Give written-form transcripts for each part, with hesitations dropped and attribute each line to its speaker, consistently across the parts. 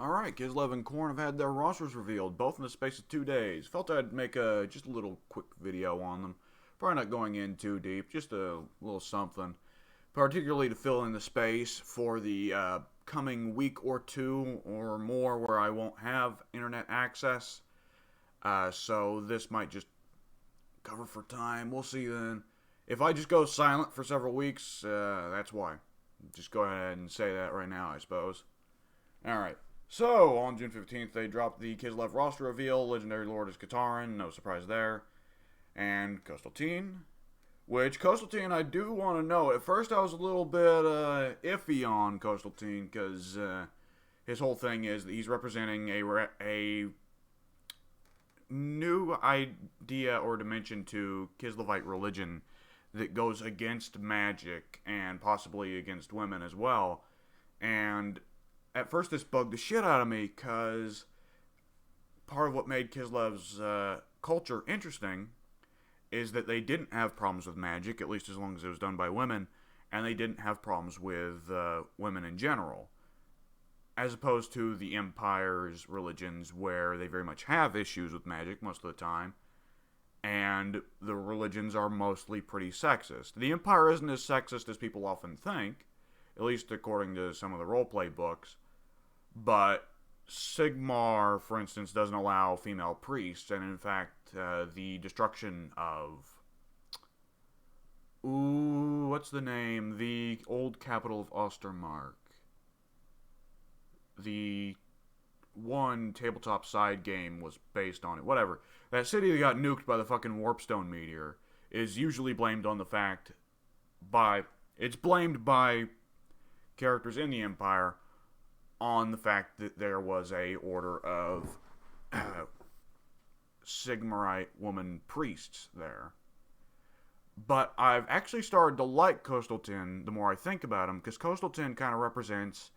Speaker 1: Alright, Kislev and Khorne have had their rosters revealed, both in the space of 2 days. Felt I'd make just a little quick video on them. Probably not going in too deep, just a little something. Particularly to fill in the space for the coming week or two or more where I won't have internet access. So this might just cover for time. We'll see then. If I just go silent for several weeks, that's why. Just go ahead and say that right now, I suppose. Alright. So, on June 15th, they dropped the Kislev roster reveal. Legendary Lord is Katarin, no surprise there. And Coastal Teen, which Coastal Teen I do want to know. At first, I was a little bit iffy on Coastal Teen because his whole thing is that he's representing a new idea or dimension to Kislevite religion that goes against magic and possibly against women as well. And at first this bugged the shit out of me because part of what made Kislev's culture interesting is that they didn't have problems with magic, at least as long as it was done by women, and they didn't have problems with women in general, as opposed to the Empire's religions where they very much have issues with magic most of the time, and the religions are mostly pretty sexist. The Empire isn't as sexist as people often think, at least according to some of the roleplay books, but Sigmar, for instance, doesn't allow female priests, and in fact, the destruction of... what's the name? The old capital of Ostermark. The one tabletop side game was based on it. Whatever. That city that got nuked by the fucking Warpstone meteor is usually blamed on the fact by... It's blamed by characters in the Empire on the fact that there was a order of Sigmarite woman priests there. But I've actually started to like Coastal Tin the more I think about him, because Coastal Tin kind of represents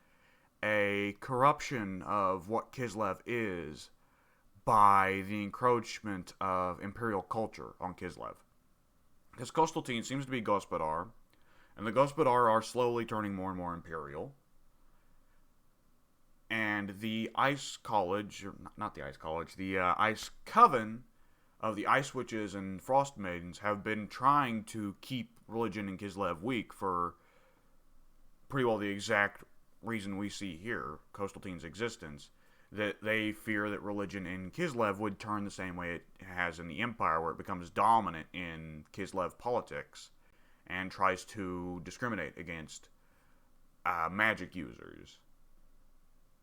Speaker 1: a corruption of what Kislev is by the encroachment of Imperial culture on Kislev. Because Coastal Tin seems to be Gospodar, and the Gospodar are slowly turning more and more Imperial. And the Ice College, or not the Ice College, the Ice Coven of the Ice Witches and Frost Maidens have been trying to keep religion in Kislev weak for pretty well the exact reason we see here, Coastal Teen's existence, that they fear that religion in Kislev would turn the same way it has in the Empire, where it becomes dominant in Kislev politics and tries to discriminate against magic users.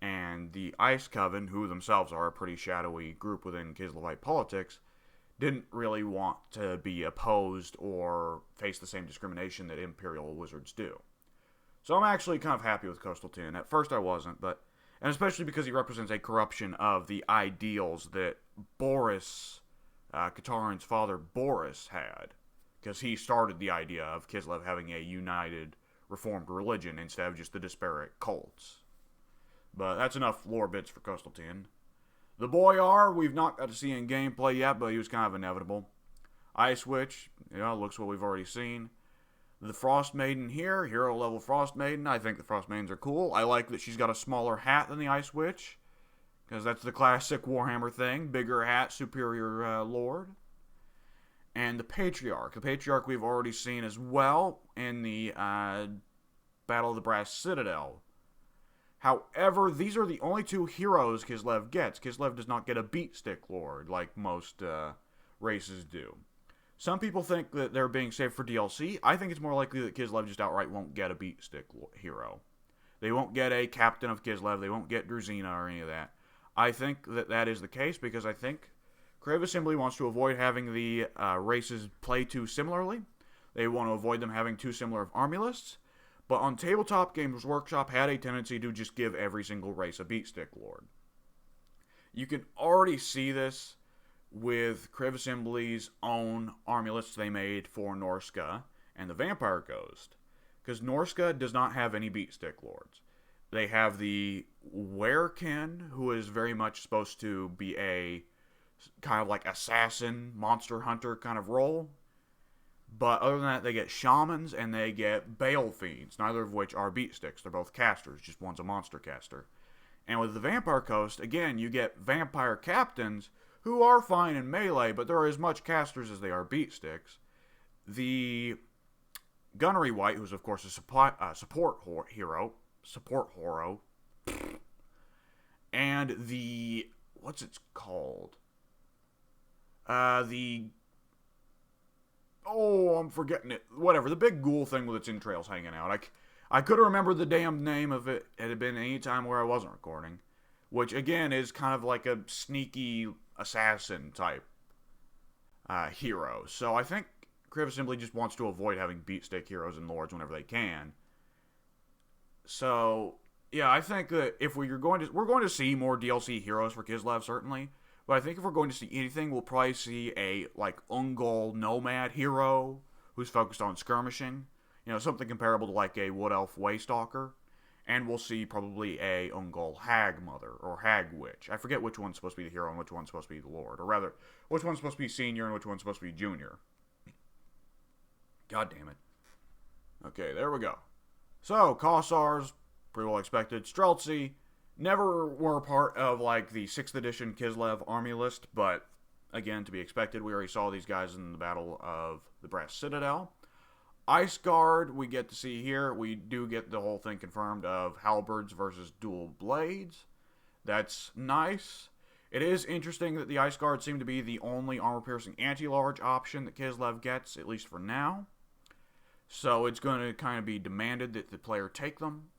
Speaker 1: And the Ice Coven, who themselves are a pretty shadowy group within Kislevite politics, didn't really want to be opposed or face the same discrimination that Imperial wizards do. So I'm actually kind of happy with Coastal Tin. At first I wasn't, and especially because he represents a corruption of the ideals that Boris, Katarin's father Boris, had. Because he started the idea of Kislev having a united, reformed religion instead of just the disparate cults. But that's enough lore bits for Coastal Tin. The Boyar, we've not got to see in gameplay yet, but he was kind of inevitable. Ice Witch, looks what we've already seen. The Frost Maiden here, hero level Frost Maiden. I think the Frost Maidens are cool. I like that she's got a smaller hat than the Ice Witch, because that's the classic Warhammer thing. Bigger hat, superior lord. And the Patriarch. The Patriarch we've already seen as well in the Battle of the Brass Citadel. However, these are the only two heroes Kislev gets. Kislev does not get a beat stick lord like most races do. Some people think that they're being saved for DLC. I think it's more likely that Kislev just outright won't get a beat stick hero. They won't get a captain of Kislev. They won't get Druzina or any of that. I think that that is the case because I think Creative Assembly wants to avoid having the races play too similarly. They want to avoid them having too similar of army lists. But on Tabletop, Games Workshop had a tendency to just give every single race a beat stick lord. You can already see this with Creative Assembly's own army lists they made for Norska and the Vampire Ghost. Because Norska does not have any beat stick lords. They have the Werekin, who is very much supposed to be a kind of like assassin, monster hunter kind of role. But other than that, they get Shamans and they get Bale Fiends, neither of which are beat sticks. They're both casters, just one's a monster caster. And with the Vampire Coast, again, you get Vampire Captains who are fine in melee, but they're as much casters as they are beat sticks. The Gunnery Wight, who's of course a support hero, and the, what's it called? I'm forgetting it. Whatever, the big ghoul thing with its entrails hanging out. I could have remembered the damn name of it. It had been any time where I wasn't recording. Which, again, is kind of like a sneaky assassin type hero. So I think Griffin simply just wants to avoid having beatstick heroes and lords whenever they can. So, yeah, I think that if we're going to see more DLC heroes for Kislev, certainly. But I think if we're going to see anything, we'll probably see a, like, Ungol Nomad hero who's focused on skirmishing. You know, something comparable to, like, a Wood Elf Waystalker. And we'll see probably a Ungol Hag Mother or Hag Witch. I forget which one's supposed to be the hero and which one's supposed to be the Lord. Or rather, which one's supposed to be senior and which one's supposed to be junior. God damn it. Okay, there we go. So, Kossars, pretty well expected. Streltsy, never were part of, like, the 6th edition Kislev army list, but, again, to be expected. We already saw these guys in the Battle of the Brass Citadel. Ice Guard, we get to see here. We do get the whole thing confirmed of halberds versus dual blades. That's nice. It is interesting that the Ice Guard seem to be the only armor-piercing anti-large option that Kislev gets, at least for now. So it's going to kind of be demanded that the player take them.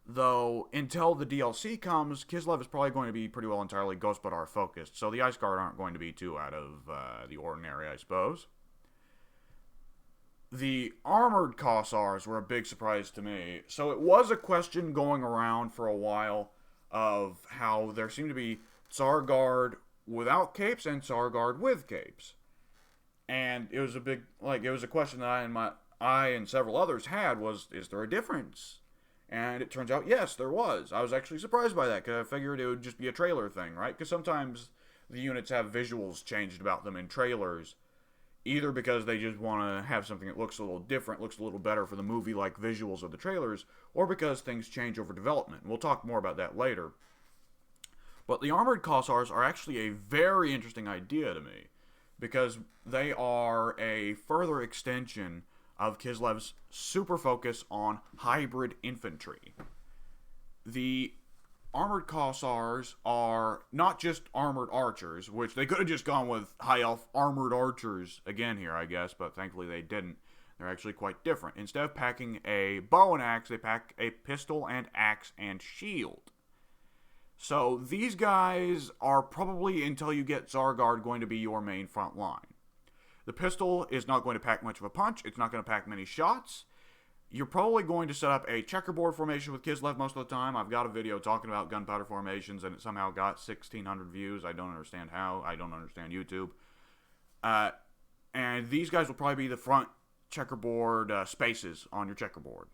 Speaker 1: Though, until the DLC comes, Kislev is probably going to be pretty well entirely Gospodar focused. So the Ice Guard aren't going to be too out of the ordinary, I suppose. The armored Kossars were a big surprise to me. So it was a question going around for a while of how there seemed to be Tsar Guard without capes and Tsar Guard with capes. And it was a question that I and several others had was, is there a difference? And it turns out, yes, there was. I was actually surprised by that, because I figured it would just be a trailer thing, right? Because sometimes the units have visuals changed about them in trailers, either because they just want to have something that looks a little different, looks a little better for the movie-like visuals of the trailers, or because things change over development. We'll talk more about that later. But the Armored Kossars are actually a very interesting idea to me, because they are a further extension of Kislev's super focus on hybrid infantry. The Armored Kossars are not just armored archers, which they could have just gone with high elf armored archers again here, I guess, but thankfully they didn't. They're actually quite different. Instead of packing a bow and axe, they pack a pistol and axe and shield. So these guys are probably, until you get Tsar Guard, going to be your main front line. The pistol is not going to pack much of a punch. It's not going to pack many shots. You're probably going to set up a checkerboard formation with Kislev most of the time. I've got a video talking about gunpowder formations, and it somehow got 1,600 views. I don't understand how. I don't understand YouTube. And these guys will probably be the front checkerboard spaces on your checkerboard.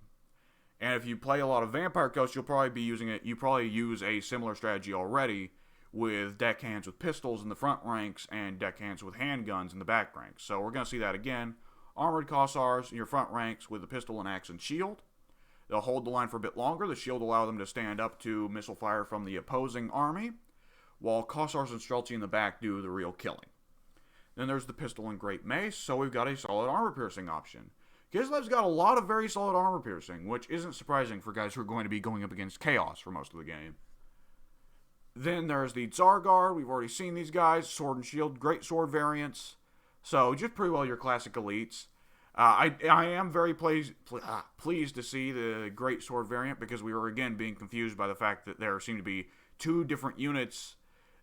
Speaker 1: And if you play a lot of Vampire Coast, you'll probably be using it. You probably use a similar strategy already, with deckhands with pistols in the front ranks and deckhands with handguns in the back ranks. So we're going to see that again. Armored Kossars in your front ranks with the pistol and axe and shield. They'll hold the line for a bit longer. The shield will allow them to stand up to missile fire from the opposing army, while Kossars and Streltsy in the back do the real killing. Then there's the pistol and great mace, so we've got a solid armor-piercing option. Kislev's got a lot of very solid armor-piercing, which isn't surprising for guys who are going to be going up against Chaos for most of the game. Then there's the Tsar Guard. We've already seen these guys. Sword and shield, great sword variants. So just pretty well your classic elites. I am very pleased to see the great sword variant, because we were again being confused by the fact that there seemed to be two different units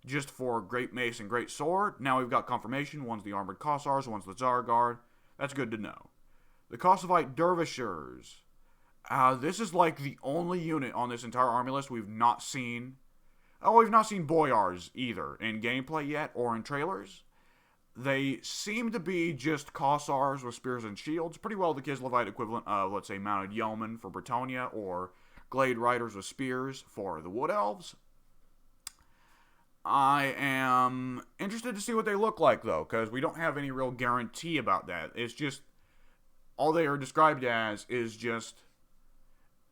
Speaker 1: just for great mace and great sword. Now we've got confirmation. One's the armored Kossars, one's the Tsar Guard. That's good to know. The Kossovite Dervishers. This is like the only unit on this entire army list we've not seen. Oh, we've not seen Boyars either in gameplay yet or in trailers. They seem to be just Kossars with spears and shields. Pretty well the Kislevite equivalent of, let's say, mounted yeomen for Bretonnia, or glade riders with spears for the Wood Elves. I am interested to see what they look like, though, because we don't have any real guarantee about that. It's just, all they are described as is just,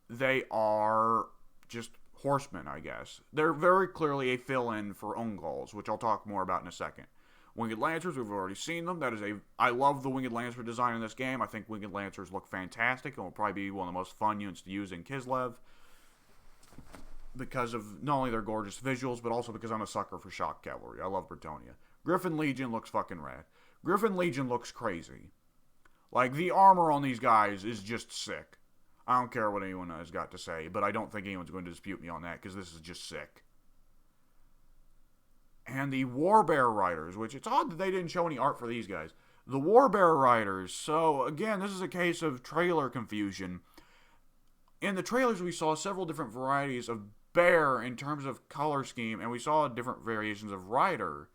Speaker 1: they are just horsemen, I guess. They're very clearly a fill-in for Unggols, which I'll talk more about in a second. Winged Lancers, we've already seen them. I love the Winged Lancer design in this game. I think Winged Lancers look fantastic and will probably be one of the most fun units to use in Kislev, because of not only their gorgeous visuals, but also because I'm a sucker for shock cavalry. I love Bretonnia. Griffin Legion looks fucking rad. Griffin Legion looks crazy. Like, the armor on these guys is just sick. I don't care what anyone has got to say, but I don't think anyone's going to dispute me on that, because this is just sick. And the Warbear Riders, which it's odd that they didn't show any art for these guys. The Warbear Riders, so again, this is a case of trailer confusion. In the trailers, we saw several different varieties of bear in terms of color scheme, and we saw different variations of rider.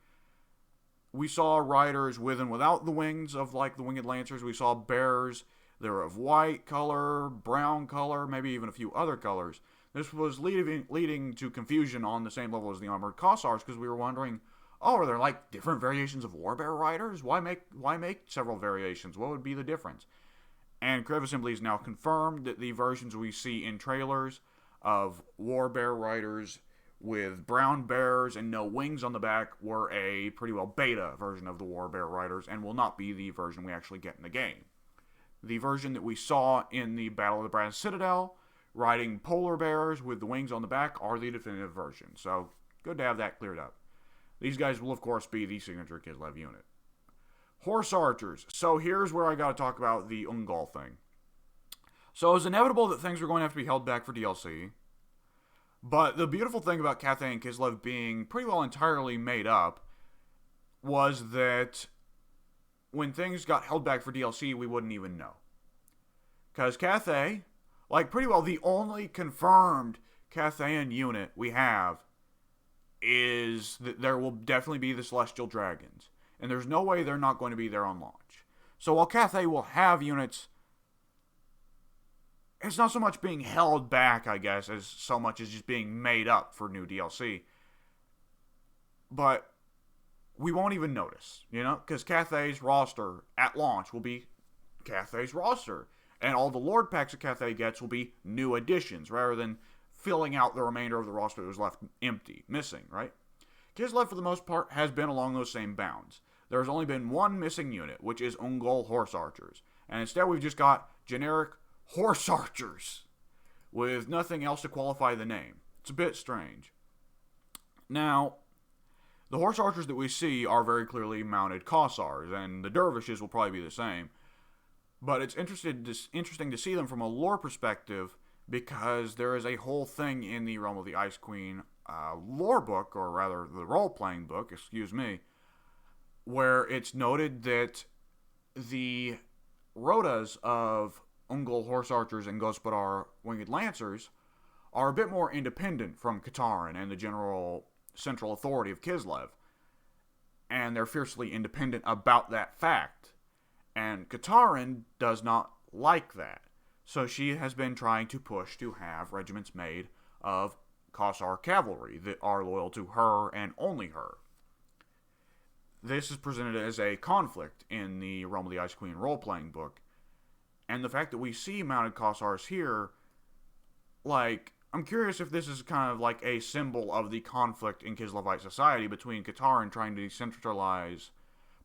Speaker 1: We saw riders with and without the wings of, like, the Winged Lancers. We saw bears that were of white color, brown color, maybe even a few other colors. This was leading to confusion on the same level as the armored Kossars, because we were wondering, oh, are there, like, different variations of Warbear riders? Why make several variations? What would be the difference? And Crev Assembly has now confirmed that the versions we see in trailers of Warbear riders with brown bears and no wings on the back were a pretty well beta version of the Warbear riders, and will not be the version we actually get in the game. The version that we saw in the Battle of the Brass Citadel, riding polar bears with the wings on the back, are the definitive version. So, good to have that cleared up. These guys will, of course, be the signature Kislev unit. Horse Archers. So here's where I gotta talk about the Ungol thing. So it's inevitable that things are going to have to be held back for DLC. But the beautiful thing about Cathay and Kislev being pretty well entirely made up was that when things got held back for DLC, we wouldn't even know. Because Cathay, like, pretty well the only confirmed Cathayan unit we have is that there will definitely be the Celestial Dragons. And there's no way they're not going to be there on launch. So while Cathay will have units, it's not so much being held back, I guess, as so much as just being made up for new DLC. But we won't even notice, you know? Because Cathay's roster at launch will be Cathay's roster. And all the Lord packs that Cathay gets will be new additions, rather than filling out the remainder of the roster that was left empty, missing, right? Kislev, for the most part, has been along those same bounds. There's only been one missing unit, which is Ungol Horse Archers. And instead we've just got generic Horse Archers, with nothing else to qualify the name. It's a bit strange. Now, the Horse Archers that we see are very clearly mounted Kossars, and the Dervishes will probably be the same. But it's interesting to see them from a lore perspective, because there is a whole thing in the Realm of the Ice Queen lore book, or rather the role-playing book, where it's noted that the rotas of Ungol Horse Archers and Gospodar Winged Lancers are a bit more independent from Katarin and the general central authority of Kislev. And they're fiercely independent about that fact. And Katarin does not like that. So she has been trying to push to have regiments made of Kossar cavalry that are loyal to her and only her. This is presented as a conflict in the Realm of the Ice Queen role-playing book. And the fact that we see mounted Kossars here, like, I'm curious if this is kind of like a symbol of the conflict in Kislevite society between Katarin trying to decentralize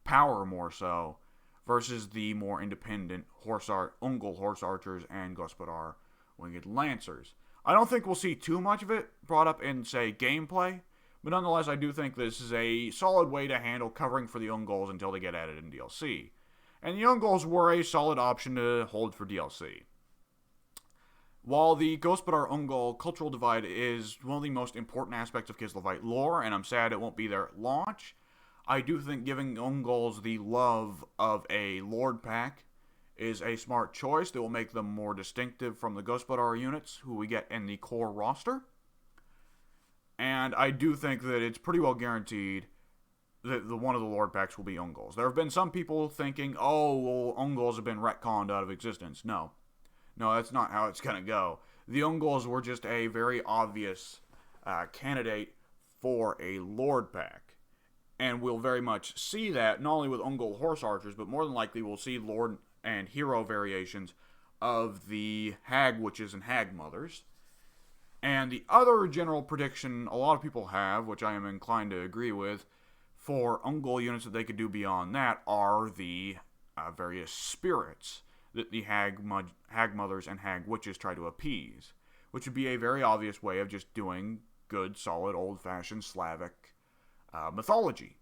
Speaker 1: power more so, versus the more independent Ungol Horse Archers and Gospodar Winged Lancers. I don't think we'll see too much of it brought up in, say, gameplay, but nonetheless, I do think this is a solid way to handle covering for the Ungols until they get added in DLC. And the Ungols were a solid option to hold for DLC. While the Gospodar Ungol cultural divide is one of the most important aspects of Kislevite lore, and I'm sad it won't be there at launch, I do think giving Ungols the love of a Lord pack is a smart choice that will make them more distinctive from the Gospodar units who we get in the core roster. And I do think that it's pretty well guaranteed that one of the Lord packs will be Ungols. There have been some people thinking, oh, well, Ungols have been retconned out of existence. No, that's not how it's going to go. The Ungols were just a very obvious candidate for a Lord pack. And we'll very much see that, not only with Ungol Horse Archers, but more than likely we'll see Lord and Hero variations of the Hag Witches and Hag Mothers. And the other general prediction a lot of people have, which I am inclined to agree with, for Ungol units that they could do beyond that are the various spirits that the hag mothers and hag witches try to appease, which would be a very obvious way of just doing good, solid, old-fashioned Slavic mythology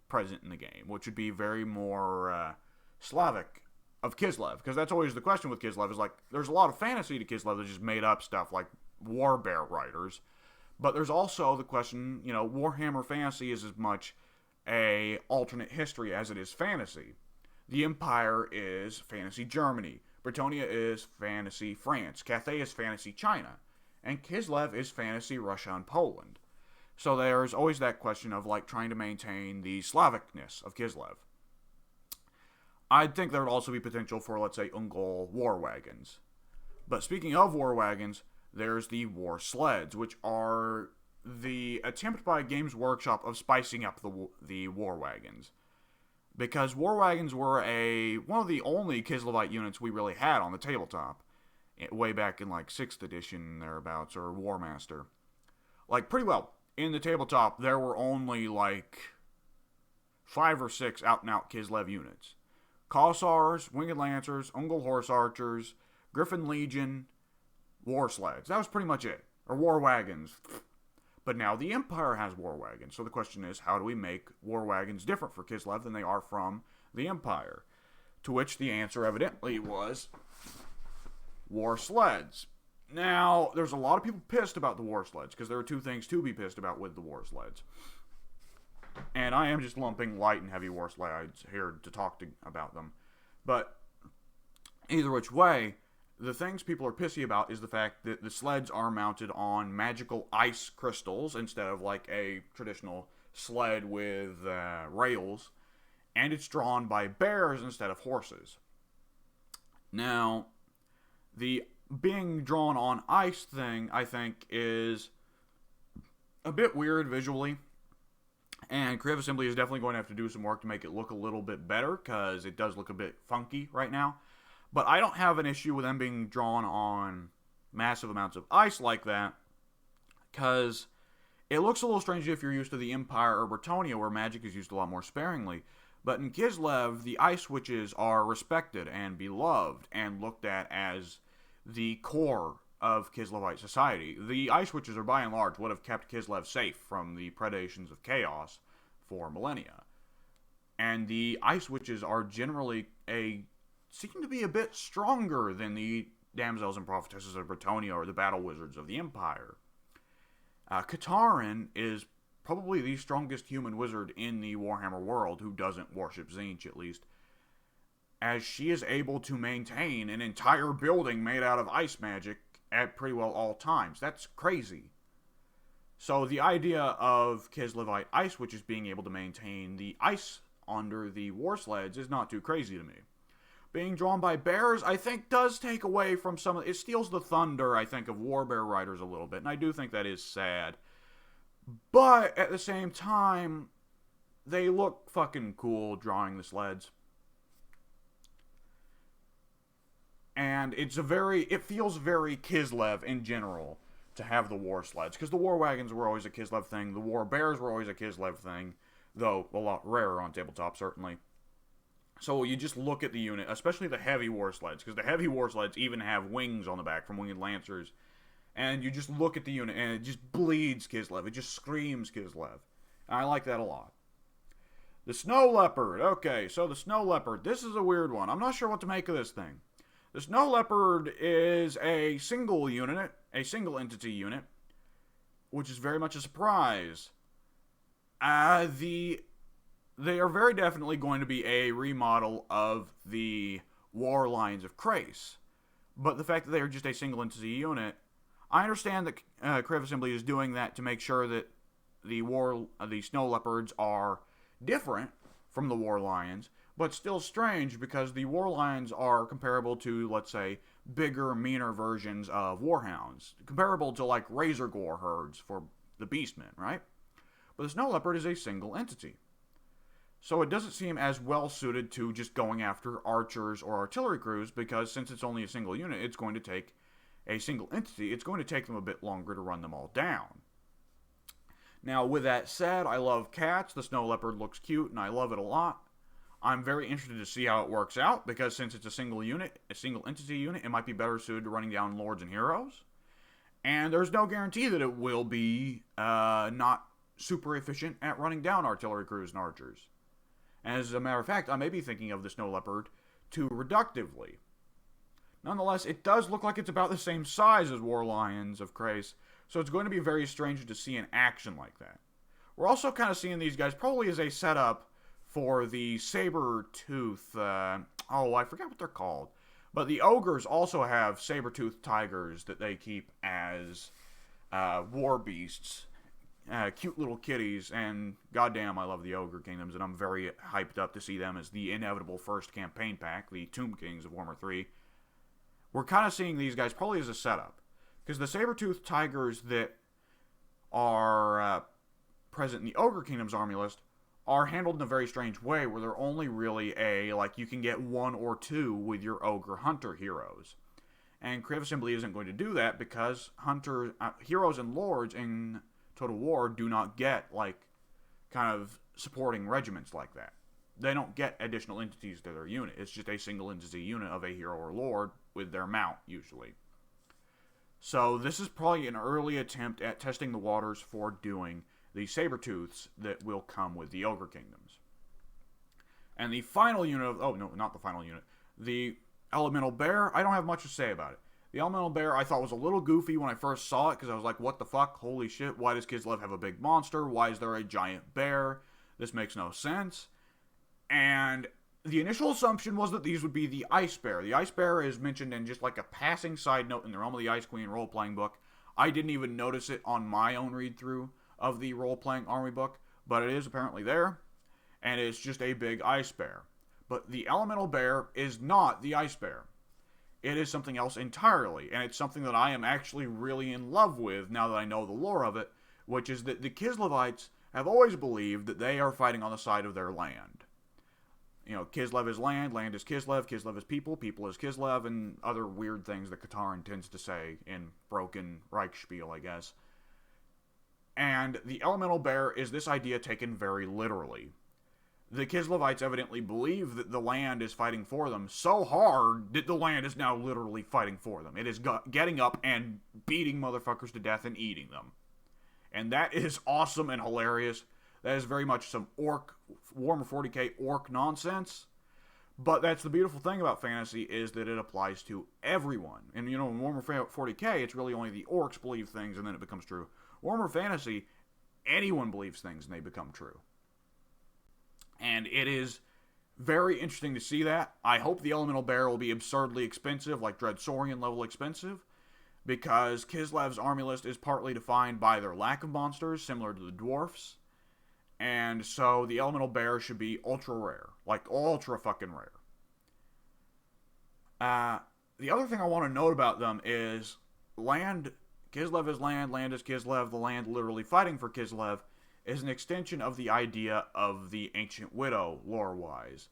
Speaker 1: present in the game, which would be very more Slavic of Kislev, because that's always the question with Kislev, is like, there's a lot of fantasy to Kislev that's just made up stuff, like war bear riders, but there's also the question, Warhammer fantasy is as much a alternate history as it is fantasy. The Empire is fantasy Germany, Britannia is fantasy France, Cathay is fantasy China, and Kislev is fantasy Russia and Poland. So there's always that question of like trying to maintain the Slavicness of Kislev. I think there would also be potential for, let's say, Ungol war wagons. But speaking of war wagons, there's the war sleds, which are the attempt by Games Workshop of spicing up the war wagons. Because war wagons were one of the only Kislevite units we really had on the tabletop, way back in like 6th edition thereabouts, or War Master. Like, pretty well, in the tabletop, there were only like 5 or 6 out-and-out Kislev units. Kossars, Winged Lancers, Ungol Horse Archers, Griffin Legion, War Sleds. That was pretty much it. Or War Wagons. But now the Empire has War Wagons. So the question is, how do we make War Wagons different for Kislev than they are from the Empire? To which the answer evidently was War Sleds. Now, there's a lot of people pissed about the War Sleds, because there are 2 things to be pissed about with the War Sleds. And I am just lumping light and heavy war sleds here to talk about them. But either which way, the things people are pissy about is the fact that the sleds are mounted on magical ice crystals instead of like a traditional sled with rails. And it's drawn by bears instead of horses. Now, the being drawn on ice thing, I think, is a bit weird visually. And Creative Assembly is definitely going to have to do some work to make it look a little bit better, because it does look a bit funky right now. But I don't have an issue with them being drawn on massive amounts of ice like that, because it looks a little strange if you're used to the Empire or Britannia, where magic is used a lot more sparingly. But in Kislev, the ice witches are respected and beloved and looked at as the core of Kislevite society. The Ice Witches are by and large what have kept Kislev safe from the predations of chaos for millennia. And the Ice Witches are generally seem to be a bit stronger than the Damsels and Prophetesses of Britannia or the Battle Wizards of the Empire. Katarin is probably the strongest human wizard in the Warhammer world who doesn't worship Tzeentch, at least, as she is able to maintain an entire building made out of ice magic at pretty well all times. That's crazy. So the idea of Kislevite Ice Witches being able to maintain the ice under the war sleds is not too crazy to me. Being drawn by bears, I think, does take away from some of it. Steals the thunder, I think, of warbear riders a little bit, and I do think that is sad. But at the same time, they look fucking cool drawing the sleds. And it feels very Kislev in general to have the war sleds, because the war wagons were always a Kislev thing, the war bears were always a Kislev thing, though a lot rarer on tabletop, certainly. So you just look at the unit, especially the heavy war sleds, because the heavy war sleds even have wings on the back from Winged Lancers, and you just look at the unit, and it just bleeds Kislev, it just screams Kislev. And I like that a lot. The Snow Leopard. Okay, so the Snow Leopard, this is a weird one. I'm not sure what to make of this thing. The Snow Leopard is a single unit, a single entity unit, which is very much a surprise. They are very definitely going to be a remodel of the War Lions of Krace. But the fact that they are just a single entity unit, I understand that Creative Assembly is doing that to make sure that the Snow Leopards are different from the War Lions, but still strange because the War Lions are comparable to, let's say, bigger, meaner versions of Warhounds. Comparable to, like, Razor Gore herds for the Beastmen, right? But the Snow Leopard is a single entity. So it doesn't seem as well suited to just going after archers or artillery crews, because since it's only a single unit, it's going to take a single entity, it's going to take them a bit longer to run them all down. Now, with that said, I love cats. The Snow Leopard looks cute, and I love it a lot. I'm very interested to see how it works out, because since it's a single unit, a single entity unit, it might be better suited to running down lords and heroes. And there's no guarantee that it will be not super efficient at running down artillery crews and archers. As a matter of fact, I may be thinking of the Snow Leopard too reductively. Nonetheless, it does look like it's about the same size as War Lions of Krace, so it's going to be very strange to see in action like that. We're also kind of seeing these guys probably as a setup for the saber-tooth, I forget what they're called. But the ogres also have saber-toothed tigers that they keep as war beasts. Cute little kitties, and goddamn, I love the Ogre Kingdoms, and I'm very hyped up to see them as the inevitable first campaign pack, the Tomb Kings of Warhammer 3. We're kind of seeing these guys probably as a setup, because the saber-toothed tigers that are present in the Ogre Kingdom's army list are handled in a very strange way, where they're only really you can get 1 or 2 with your Ogre Hunter heroes. And Kriv simply isn't going to do that, because heroes and lords in Total War do not get, kind of supporting regiments like that. They don't get additional entities to their unit. It's just a single entity unit of a hero or lord with their mount, usually. So this is probably an early attempt at testing the waters for doing the saber-tooths that will come with the Ogre Kingdoms. And the final unit not the final unit. The Elemental Bear, I don't have much to say about it. The Elemental Bear I thought was a little goofy when I first saw it, because I was like, what the fuck? Holy shit, why does Kislev have a big monster? Why is there a giant bear? This makes no sense. And the initial assumption was that these would be the Ice Bear. The Ice Bear is mentioned in just like a passing side note in the Realm of the Ice Queen role-playing book. I didn't even notice it on my own read-through of the role-playing army book, but it is apparently there, and it's just a big Ice Bear. But the Elemental Bear is not the Ice Bear. It is something else entirely, and it's something that I am actually really in love with now that I know the lore of it, which is that the Kislevites have always believed that they are fighting on the side of their land. You know, Kislev is land, land is Kislev, Kislev is people, people is Kislev, and other weird things that Katarin tends to say in broken Reichspiel, I guess. And the Elemental Bear is this idea taken very literally. The Kislevites evidently believe that the land is fighting for them so hard that the land is now literally fighting for them. It is getting up and beating motherfuckers to death and eating them. And that is awesome and hilarious. That is very much some Warhammer 40k orc nonsense. But that's the beautiful thing about fantasy, is that it applies to everyone. And, in Warhammer 40k, it's really only the orcs believe things and then it becomes true. Warhammer Fantasy, anyone believes things and they become true. And it is very interesting to see that. I hope the Elemental Bear will be absurdly expensive, like Dread Saurian level expensive, because Kislev's army list is partly defined by their lack of monsters, similar to the dwarfs. And so the Elemental Bear should be ultra rare, like ultra fucking rare. The other thing I want to note about them is land. Kislev is land, land is Kislev, the land literally fighting for Kislev is an extension of the idea of the Ancient Widow, lore-wise,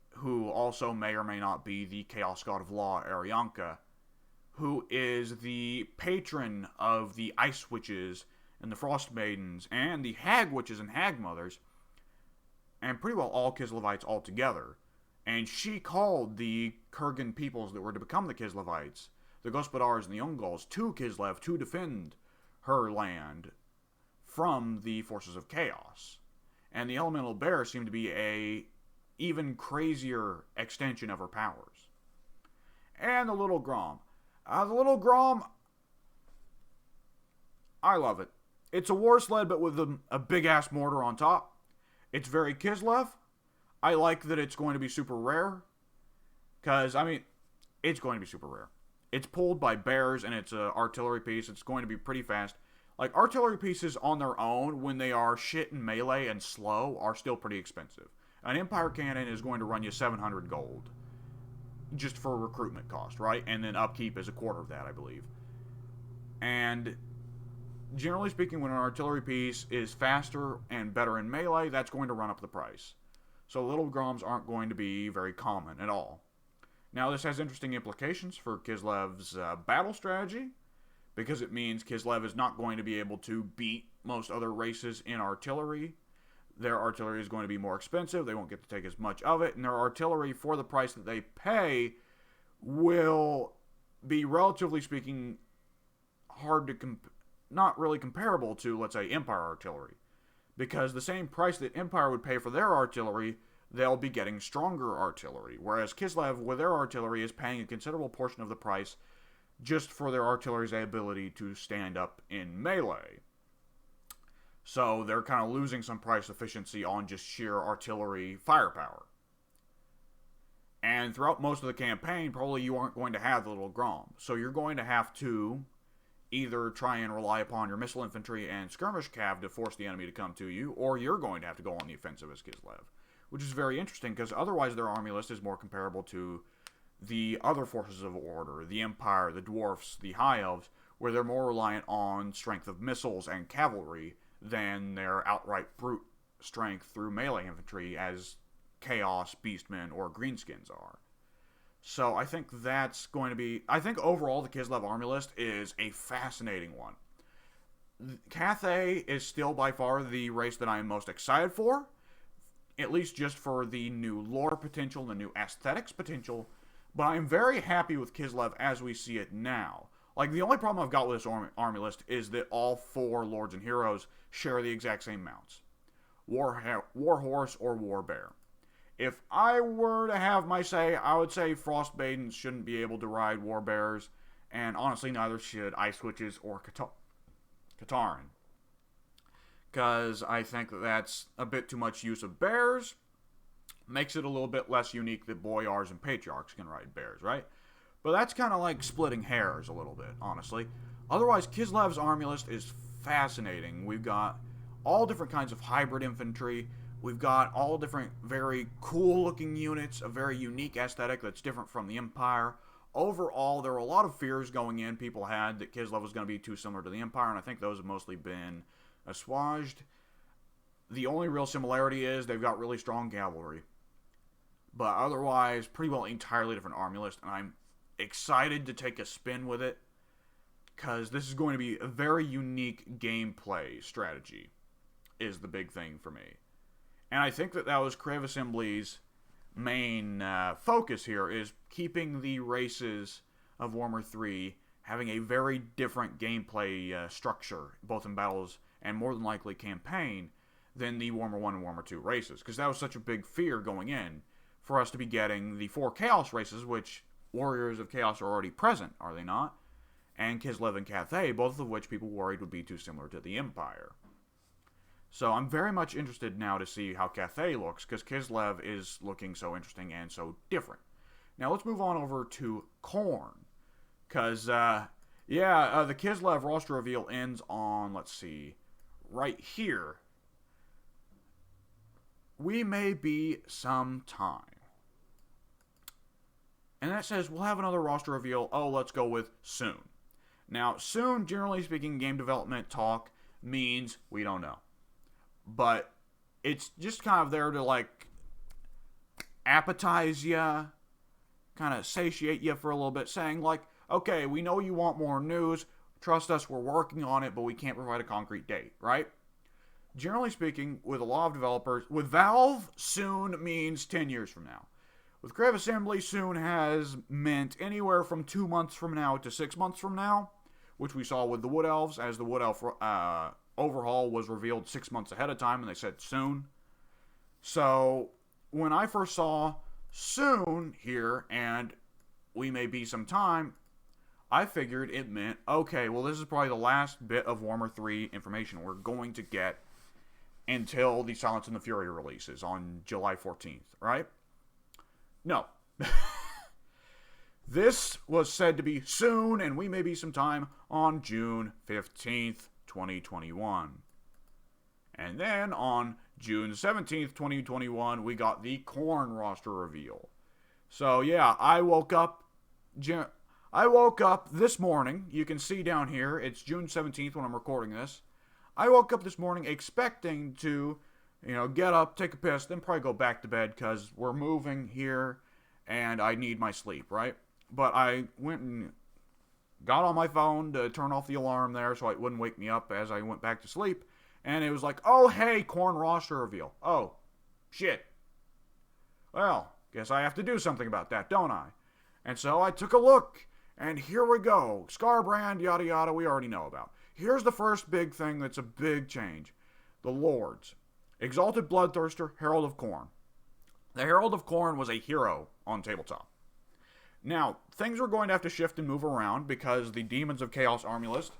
Speaker 1: who also may or may not be the Chaos God of Law, Arianka, who is the patron of the Ice Witches and the Frost Maidens, and the Hag Witches and Hag Mothers, and pretty well all Kislevites altogether. And she called the Kurgan peoples that were to become the Kislevites, the Gospodars and the Ungals, to Kislev to defend her land from the forces of chaos. And the Elemental Bear seemed to be a even crazier extension of her powers. And the Little Grom. The Little Grom, I love it. It's a war sled, but with a big-ass mortar on top. It's very Kislev. I like that it's going to be super rare. Because, it's going to be super rare. It's pulled by bears, and it's an artillery piece. It's going to be pretty fast. Like, artillery pieces on their own, when they are shit in melee and slow, are still pretty expensive. An Empire cannon is going to run you 700 gold. Just for recruitment cost, right? And then upkeep is a quarter of that, I believe. And generally speaking, when an artillery piece is faster and better in melee, that's going to run up the price. So Little Groms aren't going to be very common at all. Now, this has interesting implications for Kislev's battle strategy, because it means Kislev is not going to be able to beat most other races in artillery. Their artillery is going to be more expensive. They won't get to take as much of it, and their artillery, for the price that they pay, will be, relatively speaking, hard to not really comparable to, let's say, Empire artillery. Because the same price that Empire would pay for their artillery, they'll be getting stronger artillery. Whereas Kislev, with their artillery, is paying a considerable portion of the price just for their artillery's ability to stand up in melee. So they're kind of losing some price efficiency on just sheer artillery firepower. And throughout most of the campaign, probably you aren't going to have the little Grom. So you're going to have to either try and rely upon your missile infantry and skirmish cav to force the enemy to come to you, or you're going to have to go on the offensive as Kislev. Which is very interesting, because otherwise their army list is more comparable to the other forces of order, the Empire, the Dwarfs, the High Elves, where they're more reliant on strength of missiles and cavalry than their outright brute strength through melee infantry as Chaos, Beastmen, or Greenskins are. So I think that's going to be... I think overall the Kislev army list is a fascinating one. Cathay is still by far the race that I am most excited for, at least just for the new lore potential, the new aesthetics potential, but I'm very happy with Kislev as we see it now. Like, the only problem I've got with this army list is that all 4 lords and heroes share the exact same mounts. War Horse or War Bear. If I were to have my say, I would say Frost Maidens shouldn't be able to ride War Bears, and honestly neither should Ice Witches or Katarin. Because I think that's a bit too much use of bears. Makes it a little bit less unique that Boyars and Patriarchs can ride bears, right? But that's kind of like splitting hairs a little bit, honestly. Otherwise, Kislev's army list is fascinating. We've got all different kinds of hybrid infantry. We've got all different very cool-looking units, a very unique aesthetic that's different from the Empire. Overall, there were a lot of fears going in people had that Kislev was going to be too similar to the Empire, and I think those have mostly been assuaged. The only real similarity is they've got really strong cavalry. But otherwise, pretty well entirely different army list, and I'm excited to take a spin with it, because this is going to be a very unique gameplay strategy, is the big thing for me. And I think that was Crave Assembly's main focus here, is keeping the races of Warhammer 3 having a very different gameplay structure, both in battles and more than likely campaign, than the Warhammer 1 and Warhammer 2 races. Because that was such a big fear going in, for us to be getting the 4 Chaos races, which Warriors of Chaos are already present, are they not? And Kislev and Cathay, both of which people worried would be too similar to the Empire. So I'm very much interested now to see how Cathay looks, because Kislev is looking so interesting and so different. Now let's move on over to Khorne. Because, the Kislev roster reveal ends on, let's see, right here. We may be some time. And that says we'll have another roster reveal. Oh, let's go with soon. Now, soon, generally speaking, game development talk means we don't know. But it's just kind of there to, like, appetize you, kind of satiate you for a little bit, saying, like, okay, we know you want more news. Trust us, we're working on it, but we can't provide a concrete date, right? Generally speaking, with a lot of developers, with Valve, soon means 10 years from now. With Crave Assembly, soon has meant anywhere from 2 months from now to 6 months from now, which we saw with the Wood Elves, as the Wood Elf overhaul was revealed 6 months ahead of time, and they said soon. So, when I first saw soon here, and we may be some time, I figured it meant, okay, well, this is probably the last bit of Warhammer 3 information we're going to get until the Silence and the Fury releases on July 14th, right? No. This was said to be soon, and we may be some time on June 15th, 2021. And then on June 17th, 2021, we got the Khorne roster reveal. So yeah, I woke up this morning. You can see down here, it's June 17th when I'm recording this. I woke up this morning expecting to, get up, take a piss, then probably go back to bed because we're moving here and I need my sleep, right? But I went and got on my phone to turn off the alarm there so it wouldn't wake me up as I went back to sleep. And it was like, oh, hey, Khorne roster reveal. Oh, shit. Well, guess I have to do something about that, don't I? And so I took a look, and here we go. Scarbrand, yada yada, we already know about. Here's the first big thing that's a big change. The Lords. Exalted Bloodthirster, Herald of Corn. The Herald of Corn was a hero on tabletop. Now, things are going to have to shift and move around because the Demons of Chaos army list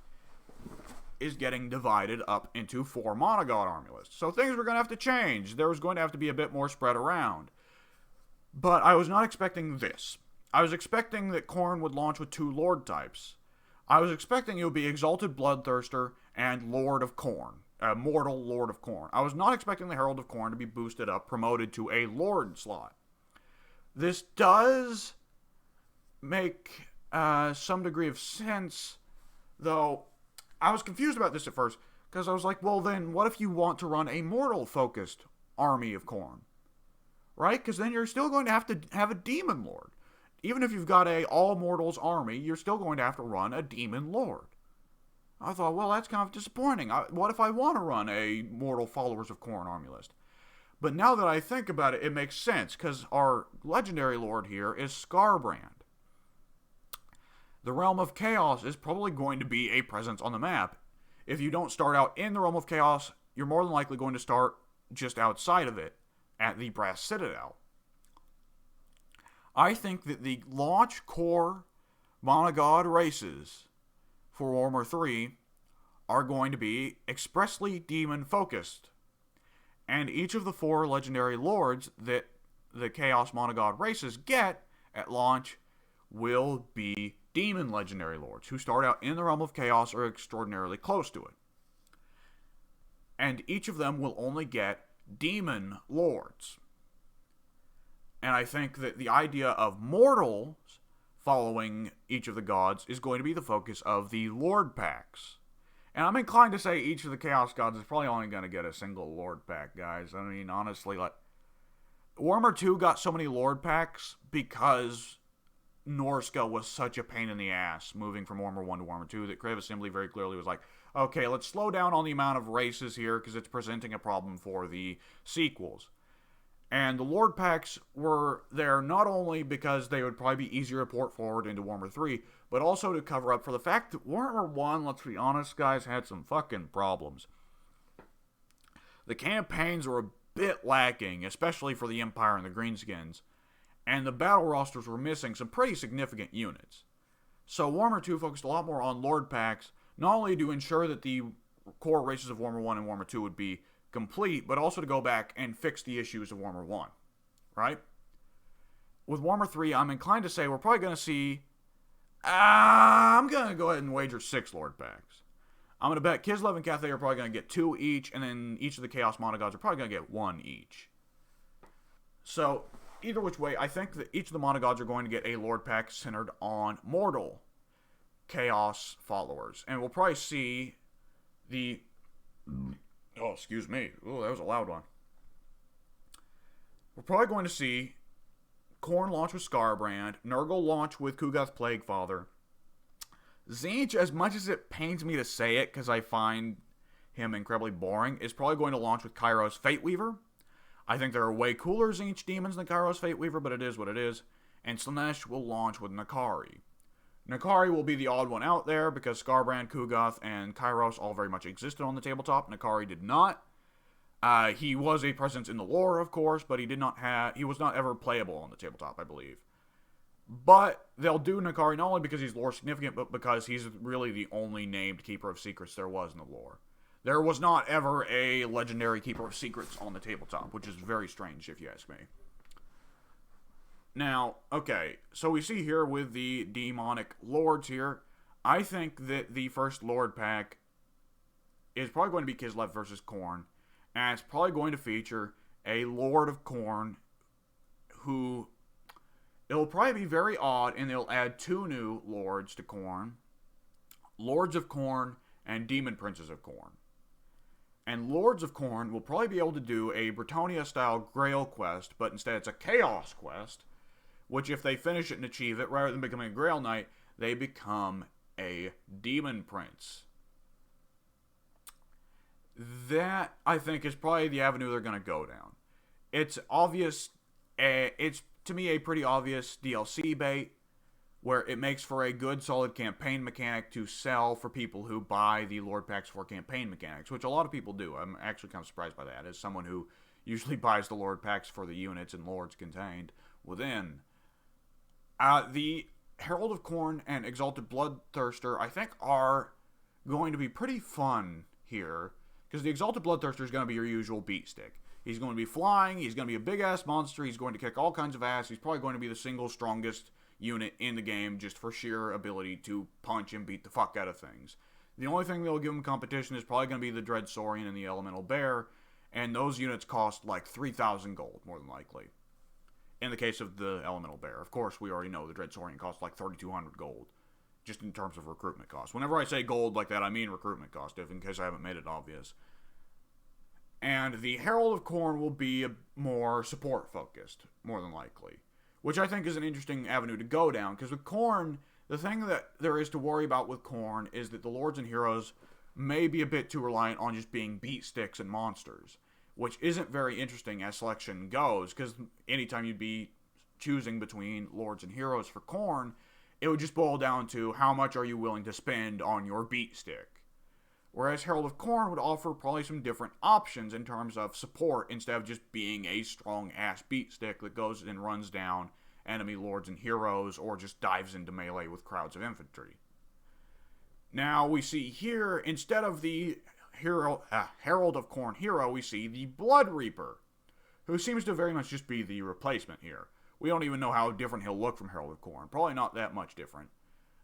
Speaker 1: is getting divided up into 4 Monogod army lists. So things were going to have to change. There was going to have to be a bit more spread around. But I was not expecting this. I was expecting that Khorne would launch with 2 Lord types. I was expecting it would be Exalted Bloodthirster and Lord of Corn. Mortal Lord of Corn. I was not expecting the Herald of Corn to be boosted up, promoted to a Lord slot. This does make some degree of sense, though I was confused about this at first, because I was like, well then, what if you want to run a mortal-focused army of Khorne? Right? Because then you're still going to have a Demon Lord. Even if you've got a all-mortals army, you're still going to have to run a Demon Lord. I thought, well, that's kind of disappointing. What if I want to run a Mortal Followers of Khorne army list? But now that I think about it, it makes sense, because our legendary lord here is Scarbrand. The Realm of Chaos is probably going to be a presence on the map. If you don't start out in the Realm of Chaos, you're more than likely going to start just outside of it, at the Brass Citadel. I think that the launch core Monogod races for Warhammer 3 are going to be expressly demon-focused. And each of the 4 legendary lords that the Chaos Monogod races get at launch will be demon legendary lords, who start out in the Realm of Chaos or extraordinarily close to it. And each of them will only get demon lords. And I think that the idea of mortals following each of the gods is going to be the focus of the Lord packs. And I'm inclined to say each of the Chaos gods is probably only going to get a single Lord pack, guys. I mean, honestly, like, Warhammer 2 got so many Lord packs because Norska was such a pain in the ass moving from Warhammer 1 to Warhammer 2 that Creative Assembly very clearly was like, okay, let's slow down on the amount of races here because it's presenting a problem for the sequels. And the Lord packs were there not only because they would probably be easier to port forward into Warhammer 3, but also to cover up for the fact that Warhammer 1, let's be honest, guys, had some fucking problems. The campaigns were a bit lacking, especially for the Empire and the Greenskins, and the battle rosters were missing some pretty significant units. So Warhammer 2 focused a lot more on Lord packs, not only to ensure that the core races of Warhammer 1 and Warhammer 2 would be complete, but also to go back and fix the issues of Warhammer 1, right? With Warhammer 3, I'm inclined to say we're probably going to see, I'm going to go ahead and wager 6 Lord packs. I'm going to bet Kislev and Cathay are probably going to get 2 each, and then each of the Chaos Monogods are probably going to get 1 each. So, either which way, I think that each of the Monogods are going to get a Lord pack centered on mortal Chaos followers. And we'll probably see the... Oh, excuse me. Oh, that was a loud one. We're probably going to see Khorne launch with Scarbrand, Nurgle launch with Kugath Plaguefather. Tzeentch, as much as it pains me to say it, because I find him incredibly boring, is probably going to launch with Kairos Fateweaver. I think there are way cooler Tzeentch demons than Kairos Fateweaver, but it is what it is. And Slaanesh will launch with Nakari. Nakari will be the odd one out there because Scarbrand, Kugath, and Kairos all very much existed on the tabletop. Nakari did not. He was a presence in the lore, of course, but he was not ever playable on the tabletop, I believe. But they'll do Nakari not only because he's lore significant, but because he's really the only named Keeper of Secrets there was in the lore. There was not ever a legendary Keeper of Secrets on the tabletop, which is very strange if you ask me. Now, okay, so we see here with the demonic lords here, I think that the first lord pack is probably going to be Kislev versus Khorne, and it's probably going to feature a Lord of Khorne who, it'll probably be very odd, and they'll add 2 new lords to Khorne, Lords of Khorne and Demon Princes of Khorne. And Lords of Khorne will probably be able to do a Bretonnia-style Grail quest, but instead it's a Chaos quest, which if they finish it and achieve it, rather than becoming a Grail Knight, they become a Demon Prince. That, I think, is probably the avenue they're going to go down. It's obvious, it's to me a pretty obvious DLC bait, where it makes for a good, solid campaign mechanic to sell for people who buy the Lord Packs for campaign mechanics, which a lot of people do. I'm actually kind of surprised by that, as someone who usually buys the Lord Packs for the units and lords contained within. The Herald of Corn and Exalted Bloodthirster, I think, are going to be pretty fun here, because the Exalted Bloodthirster is going to be your usual beat stick. He's going to be flying, he's going to be a big-ass monster, he's going to kick all kinds of ass, he's probably going to be the single strongest unit in the game just for sheer ability to punch and beat the fuck out of things. The only thing they'll give him competition is probably going to be the Dread Saurian and the Elemental Bear, and those units cost like 3,000 gold, more than likely. In the case of the Elemental Bear. Of course, we already know the Dread Saurian costs like 3,200 gold, just in terms of recruitment cost. Whenever I say gold like that, I mean recruitment cost, if in case I haven't made it obvious. And the Herald of Corn will be more support-focused, more than likely, which I think is an interesting avenue to go down, because with Khorne, the thing that there is to worry about with Khorne is that the lords and heroes may be a bit too reliant on just being beat sticks and monsters, which isn't very interesting as selection goes, because anytime you'd be choosing between lords and heroes for Khorne, it would just boil down to how much are you willing to spend on your beat stick. Whereas Herald of Corn would offer probably some different options in terms of support, instead of just being a strong-ass beat stick that goes and runs down enemy lords and heroes, or just dives into melee with crowds of infantry. Now, we see here, instead of the Herald of Corn hero, we see the Blood Reaper, who seems to very much just be the replacement here. We don't even know how different he'll look from Herald of Corn. Probably not that much different.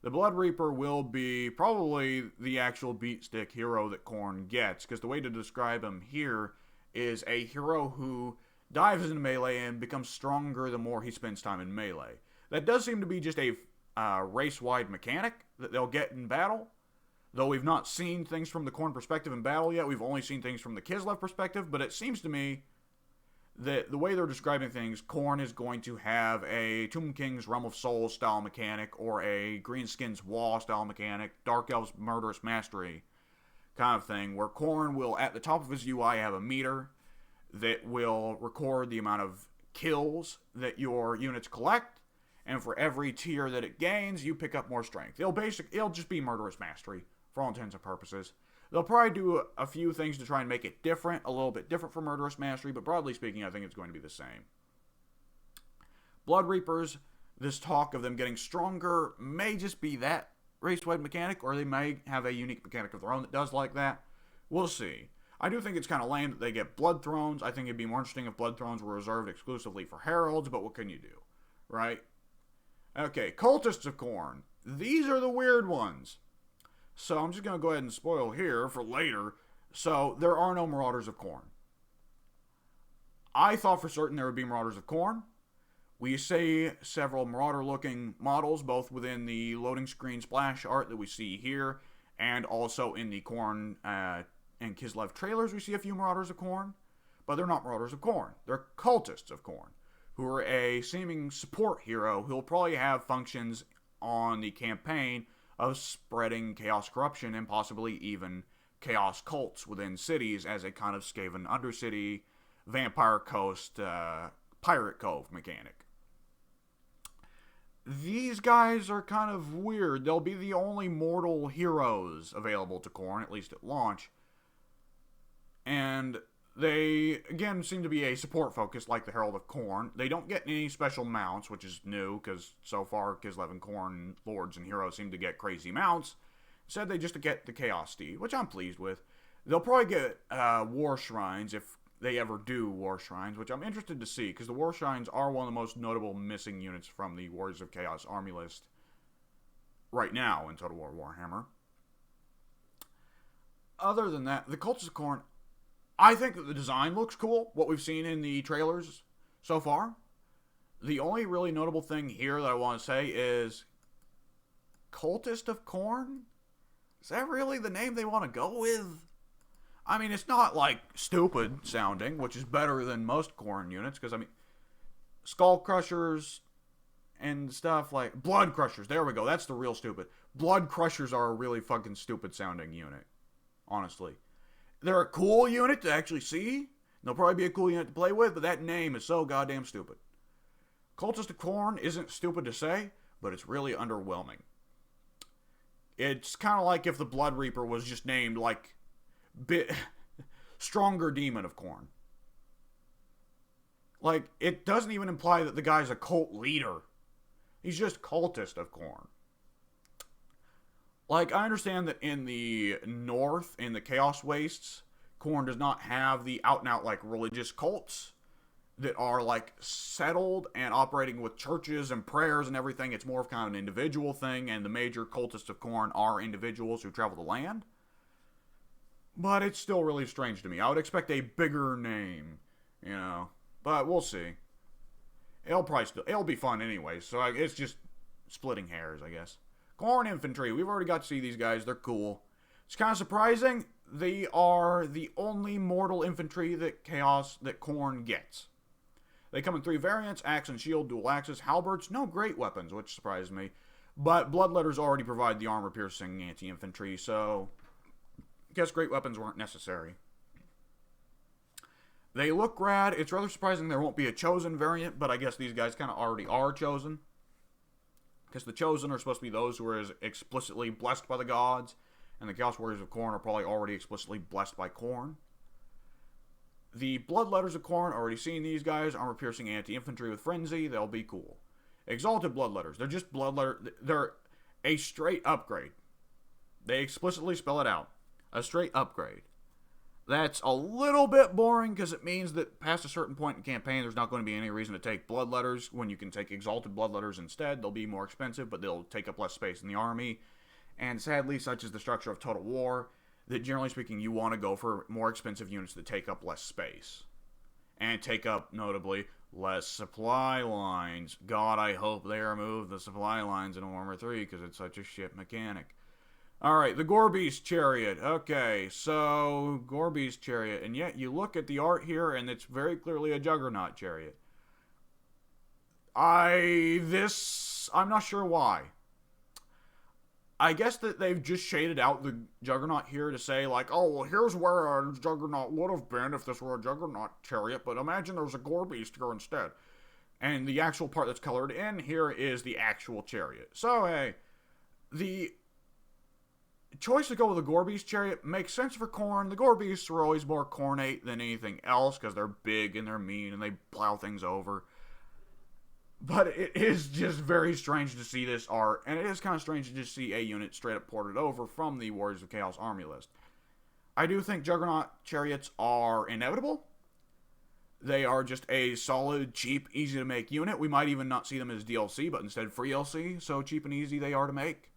Speaker 1: The Blood Reaper will be probably the actual beat stick hero that Khorne gets, because the way to describe him here is a hero who dives into melee and becomes stronger the more he spends time in melee. That does seem to be just a race-wide mechanic that they'll get in battle, though we've not seen things from the Khorne perspective in battle yet. We've only seen things from the Kislev perspective, but it seems to me that the way they're describing things, Khorne is going to have a Tomb King's Realm of Souls style mechanic, or a Greenskin's Wall style mechanic, Dark Elf's Murderous Mastery kind of thing, where Khorne will, at the top of his UI, have a meter that will record the amount of kills that your units collect, and for every tier that it gains, you pick up more strength. It'll just be Murderous Mastery, for all intents and purposes. They'll probably do a few things to try and make it different, a little bit different from Murderous Mastery, but broadly speaking, I think it's going to be the same. Blood Reapers, this talk of them getting stronger may just be that race-wide mechanic, or they may have a unique mechanic of their own that does like that. We'll see. I do think it's kind of lame that they get Blood Thrones. I think it'd be more interesting if Blood Thrones were reserved exclusively for Heralds, but what can you do, right? Okay, Cultists of Corn. These are the weird ones. So I'm just going to go ahead and spoil here for later. So there are no Marauders of Corn. I thought for certain there would be Marauders of Corn. We see several Marauder-looking models, both within the loading screen splash art that we see here, and also in the Khorne and Kislev trailers, we see a few Marauders of Corn. But they're not Marauders of Corn. They're Cultists of Corn, who are a seeming support hero who will probably have functions on the campaign of spreading chaos corruption and possibly even chaos cults within cities as a kind of Skaven Undercity, Vampire Coast, Pirate Cove mechanic. These guys are kind of weird. They'll be the only mortal heroes available to Khorne, at least at launch. And they, again, seem to be a support focus like the Herald of Corn. They don't get any special mounts, which is new, because so far Kislev and Khorne lords and heroes seem to get crazy mounts. Instead, they just get the Chaos Steed, which I'm pleased with. They'll probably get War Shrines if they ever do War Shrines, which I'm interested to see, because the War Shrines are one of the most notable missing units from the Warriors of Chaos army list right now in Total War Warhammer. Other than that, the Cultists of Corn, I think that the design looks cool, what we've seen in the trailers so far. The only really notable thing here that I want to say is Cultist of Corn? Is that really the name they want to go with? I mean, it's not, like, stupid sounding, which is better than most Khorne units, because, I mean, Skull Crushers, and stuff like Blood Crushers. There we go. That's the real stupid. Blood Crushers are a really fucking stupid sounding unit. Honestly, they're a cool unit to actually see. They'll probably be a cool unit to play with, but that name is so goddamn stupid. Cultists of Corn isn't stupid to say, but it's really underwhelming. It's kind of like if the Blood Reaper was just named like Stronger Demon of Corn. Like, it doesn't even imply that the guy's a cult leader. He's just Cultist of Corn. Like, I understand that in the north, in the Chaos Wastes, Khorne does not have the out-and-out, like, religious cults that are, like, settled and operating with churches and prayers and everything. It's more of kind of an individual thing, and the major Cultists of Corn are individuals who travel the land. But it's still really strange to me. I would expect a bigger name, you know. But we'll see. It'll be fun anyway, so it's just splitting hairs, I guess. Khorne Infantry. We've already got to see these guys. They're cool. It's kind of surprising. They are the only mortal infantry that Khorne gets. They come in 3 variants: axe and shield, dual axes, halberds, no great weapons, which surprised me. But bloodletters already provide the armor-piercing anti-infantry, so I guess great weapons weren't necessary. They look rad. It's rather surprising there won't be a chosen variant, but I guess these guys kind of already are chosen. Because the chosen are supposed to be those who are explicitly blessed by the gods, and the Chaos Warriors of Khorne are probably already explicitly blessed by Khorne. The Bloodletters of Khorne, already seen these guys, armor-piercing anti-infantry with frenzy. They'll be cool. Exalted Bloodletters. They're just Bloodletter. They're a straight upgrade. They explicitly spell it out. A straight upgrade. That's a little bit boring because it means that past a certain point in campaign, there's not going to be any reason to take Bloodletters when you can take Exalted Bloodletters instead. They'll be more expensive, but they'll take up less space in the army. And sadly, such is the structure of Total War, that generally speaking, you want to go for more expensive units that take up less space. And take up, notably, less supply lines. God, I hope they remove the supply lines in Warhammer 3 because it's such a shit mechanic. Alright, the Gorby's Chariot. Okay, so Gorby's Chariot. And yet, you look at the art here, and it's very clearly a Juggernaut Chariot. I'm not sure why. I guess that they've just shaded out the Juggernaut here to say, like, oh, well, here's where a Juggernaut would have been if this were a Juggernaut Chariot, but imagine there's a Gorby's here instead. And the actual part that's colored in here is the actual Chariot. So, hey, the choice to go with the Gorby's Chariot makes sense for Khorne. The Gorby's are always more cornate than anything else because they're big and they're mean and they plow things over. But it is just very strange to see this art, and it is kind of strange to just see a unit straight up ported over from the Warriors of Chaos army list. I do think Juggernaut Chariots are inevitable. They are just a solid, cheap, easy to make unit. We might even not see them as DLC, but instead free LC, so cheap and easy they are to make.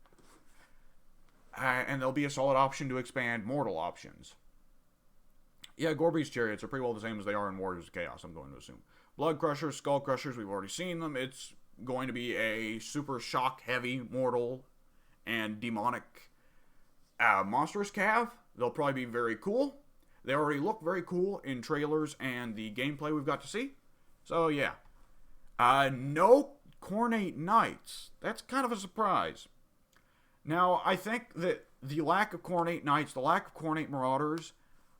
Speaker 1: And they'll be a solid option to expand mortal options. Yeah, Gorby's Chariots are pretty well the same as they are in Warriors of Chaos, I'm going to assume. Blood Crushers, Skull Crushers, we've already seen them. It's going to be a super shock-heavy, mortal, and demonic monstrous cav. They'll probably be very cool. They already look very cool in trailers and the gameplay we've got to see. So, yeah. No Khornate Knights. That's kind of a surprise. Now, I think that the lack of Khornate Knights, the lack of Khornate Marauders,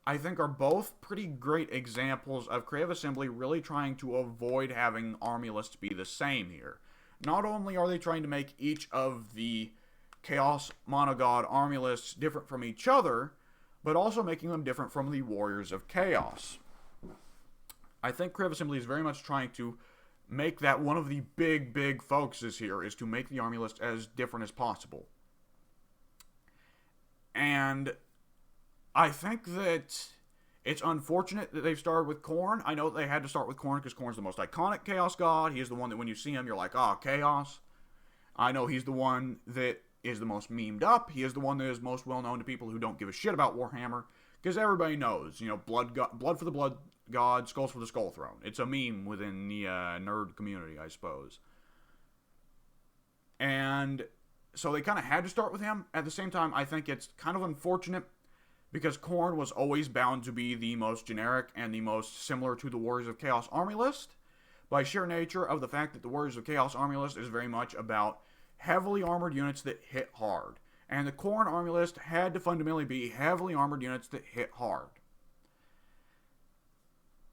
Speaker 1: I think are both pretty great examples of Creative Assembly really trying to avoid having army lists be the same here. Not only are they trying to make each of the Chaos Monogod army lists different from each other, but also making them different from the Warriors of Chaos. I think Creative Assembly is very much trying to make that one of the big focuses here is to make the army list as different as possible. And I think that it's unfortunate that they've started with Khorne. I know that they had to start with Khorne because Khorne's the most iconic Chaos God. He is the one that when you see him, you're like, ah, Chaos. I know he's the one that is the most memed up. He is the one that is most well known to people who don't give a shit about Warhammer. Because everybody knows, you know, blood for the blood god, skulls for the skull throne. It's a meme within the nerd community, I suppose. And so they kind of had to start with him. At the same time, I think it's kind of unfortunate because Khorne was always bound to be the most generic and the most similar to the Warriors of Chaos army list. by sheer nature of the fact that the Warriors of Chaos Army List is very much about heavily armored units that hit hard. And the Khorne Army List had to fundamentally be heavily armored units that hit hard.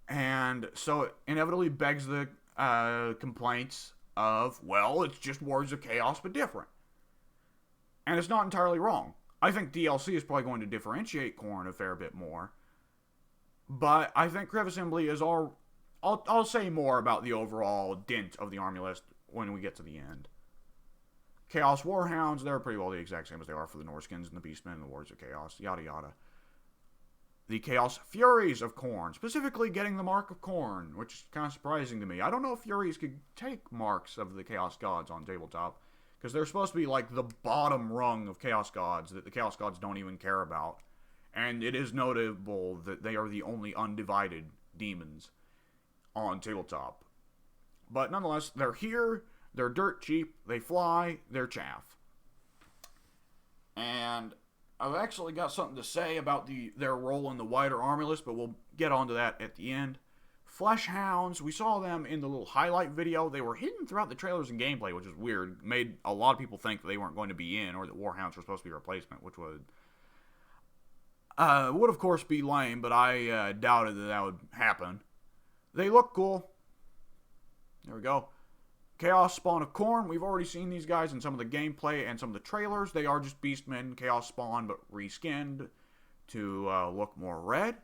Speaker 1: And so it inevitably begs the complaints of, well, it's just Warriors of Chaos, but different. And it's not entirely wrong. I think DLC is probably going to differentiate Khorne a fair bit more. But I think Crev Assembly is all... I'll say more about the overall dint of the army list when we get to the end. Chaos Warhounds, they're pretty well the exact same as they are for the Norskins and the Beastmen and the Warriors of Chaos, yada yada. The Chaos Furies of Khorne, specifically getting the Mark of Khorne, which is kind of surprising to me. I don't know if Furies could take marks of the Chaos Gods on tabletop, because they're supposed to be like the bottom rung of Chaos Gods that the Chaos Gods don't even care about. And it is notable that they are the only undivided demons on tabletop. But nonetheless, they're here, they're dirt cheap, they fly, they're chaff. And I've actually got something to say about their role in the wider army list, but we'll get onto that at the end. Flesh Hounds, we saw them in the little highlight video. They were hidden throughout the trailers and gameplay, which is weird. Made a lot of people think that they weren't going to be in, or that Warhounds were supposed to be a replacement, which would of course be lame, but I doubted that would happen. They look cool. There we go. Chaos Spawn of Khorne. We've already seen these guys in some of the gameplay and some of the trailers. They are just Beastmen, Chaos Spawn, but reskinned to look more red.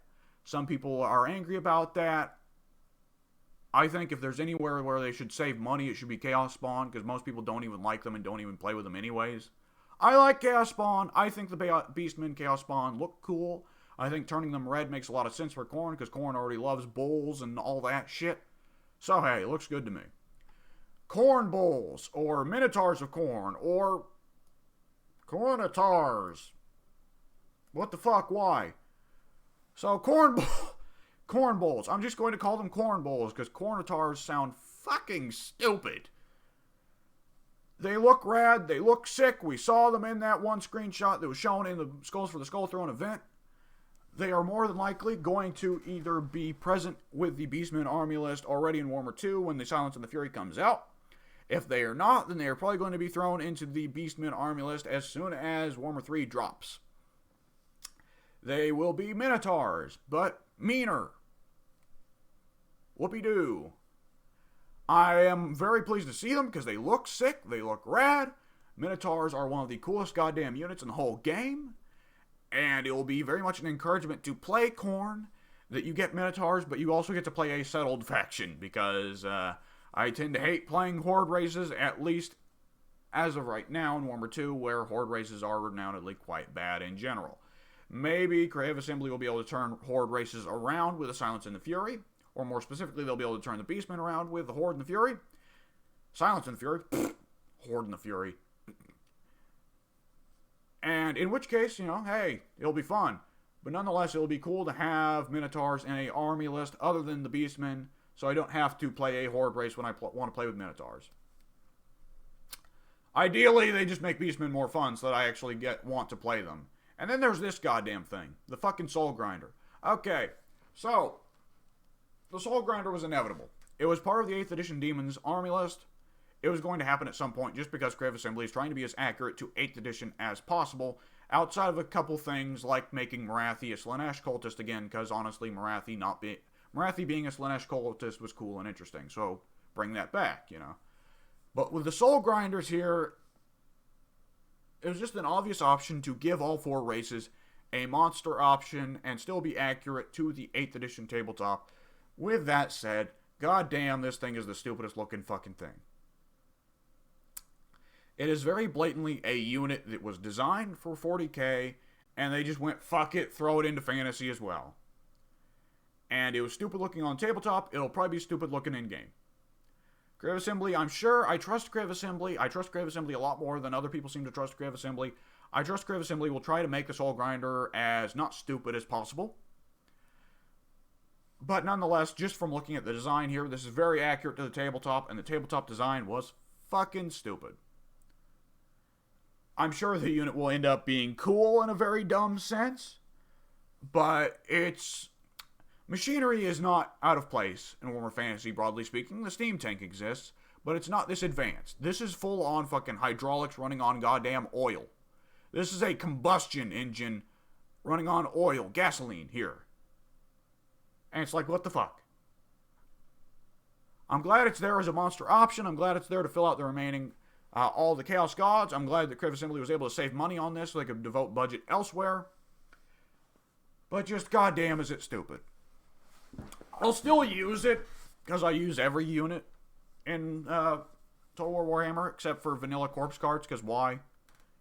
Speaker 1: Some people are angry about that. I think if there's anywhere where they should save money, it should be Chaos Spawn, because most people don't even like them and don't even play with them anyways. I like Chaos Spawn. I think the Beastmen Chaos Spawn look cool. I think turning them red makes a lot of sense for Khorne, because Khorne already loves bulls and all that shit. So hey, it looks good to me. Khorne Bulls, or Minotaurs of Khorne, or Khornatars. What the fuck, why? So Khorne Bulls. I'm just going to call them Khorne Bulls, because Khornatars sound fucking stupid. They look rad, they look sick. We saw them in that one screenshot that was shown in the Skulls for the Skull Throne event. They are more than likely going to either be present with the Beastmen army list already in Warhammer 2 when the Silence and the Fury comes out. If they are not, then they are probably going to be thrown into the Beastmen army list as soon as Warhammer 3 drops. They will be Minotaurs, but meaner. Whoopee-doo. I am very pleased to see them because they look sick, they look rad. Minotaurs are one of the coolest goddamn units in the whole game. And it will be very much an encouragement to play Khorne, that you get Minotaurs, but you also get to play a settled faction, because I tend to hate playing Horde races, at least as of right now in Warhammer 2, where Horde races are renownedly quite bad in general. Maybe Creative Assembly will be able to turn Horde races around with the Silence and the Fury, or more specifically, they'll be able to turn the Beastmen around with the Horde and the Fury. Silence and the Fury, Horde and the Fury. And in which case, hey, it'll be fun. But nonetheless, it'll be cool to have Minotaurs in an army list other than the Beastmen, so I don't have to play a Horde race when I want to play with Minotaurs. Ideally, they just make Beastmen more fun so that I actually want to play them. And then there's this goddamn thing. The fucking Soul Grinder. Okay, so the Soul Grinder was inevitable. It was part of the 8th edition Demons army list. It was going to happen at some point just because Creative Assembly is trying to be as accurate to 8th edition as possible, outside of a couple things like making Morathi a Slaanesh cultist again, because honestly, Morathi being a Slaanesh cultist was cool and interesting, so bring that back, But with the Soul Grinders here, it was just an obvious option to give all 4 races a monster option and still be accurate to the 8th edition tabletop. With that said, goddamn, this thing is the stupidest looking fucking thing. It is very blatantly a unit that was designed for 40k, and they just went, fuck it, throw it into fantasy as well. And it was stupid looking on tabletop, it'll probably be stupid looking in-game. Creative Assembly, I'm sure, I trust Creative Assembly. I trust Creative Assembly a lot more than other people seem to trust Creative Assembly. I trust Creative Assembly will try to make the Soul Grinder as not stupid as possible. But nonetheless, just from looking at the design here, this is very accurate to the tabletop, and the tabletop design was fucking stupid. I'm sure the unit will end up being cool in a very dumb sense, but it's Machinery is not out of place in Warhammer Fantasy, broadly speaking. The steam tank exists, but it's not this advanced. This is full-on fucking hydraulics running on goddamn oil. This is a combustion engine running on oil, gasoline here. And it's like, what the fuck? I'm glad it's there as a monster option. I'm glad it's there to fill out the remaining, all the Chaos Gods. I'm glad that Crib Assembly was able to save money on this so they could devote budget elsewhere. But just goddamn is it stupid. I'll still use it, because I use every unit in Total War Warhammer, except for vanilla corpse carts, because why?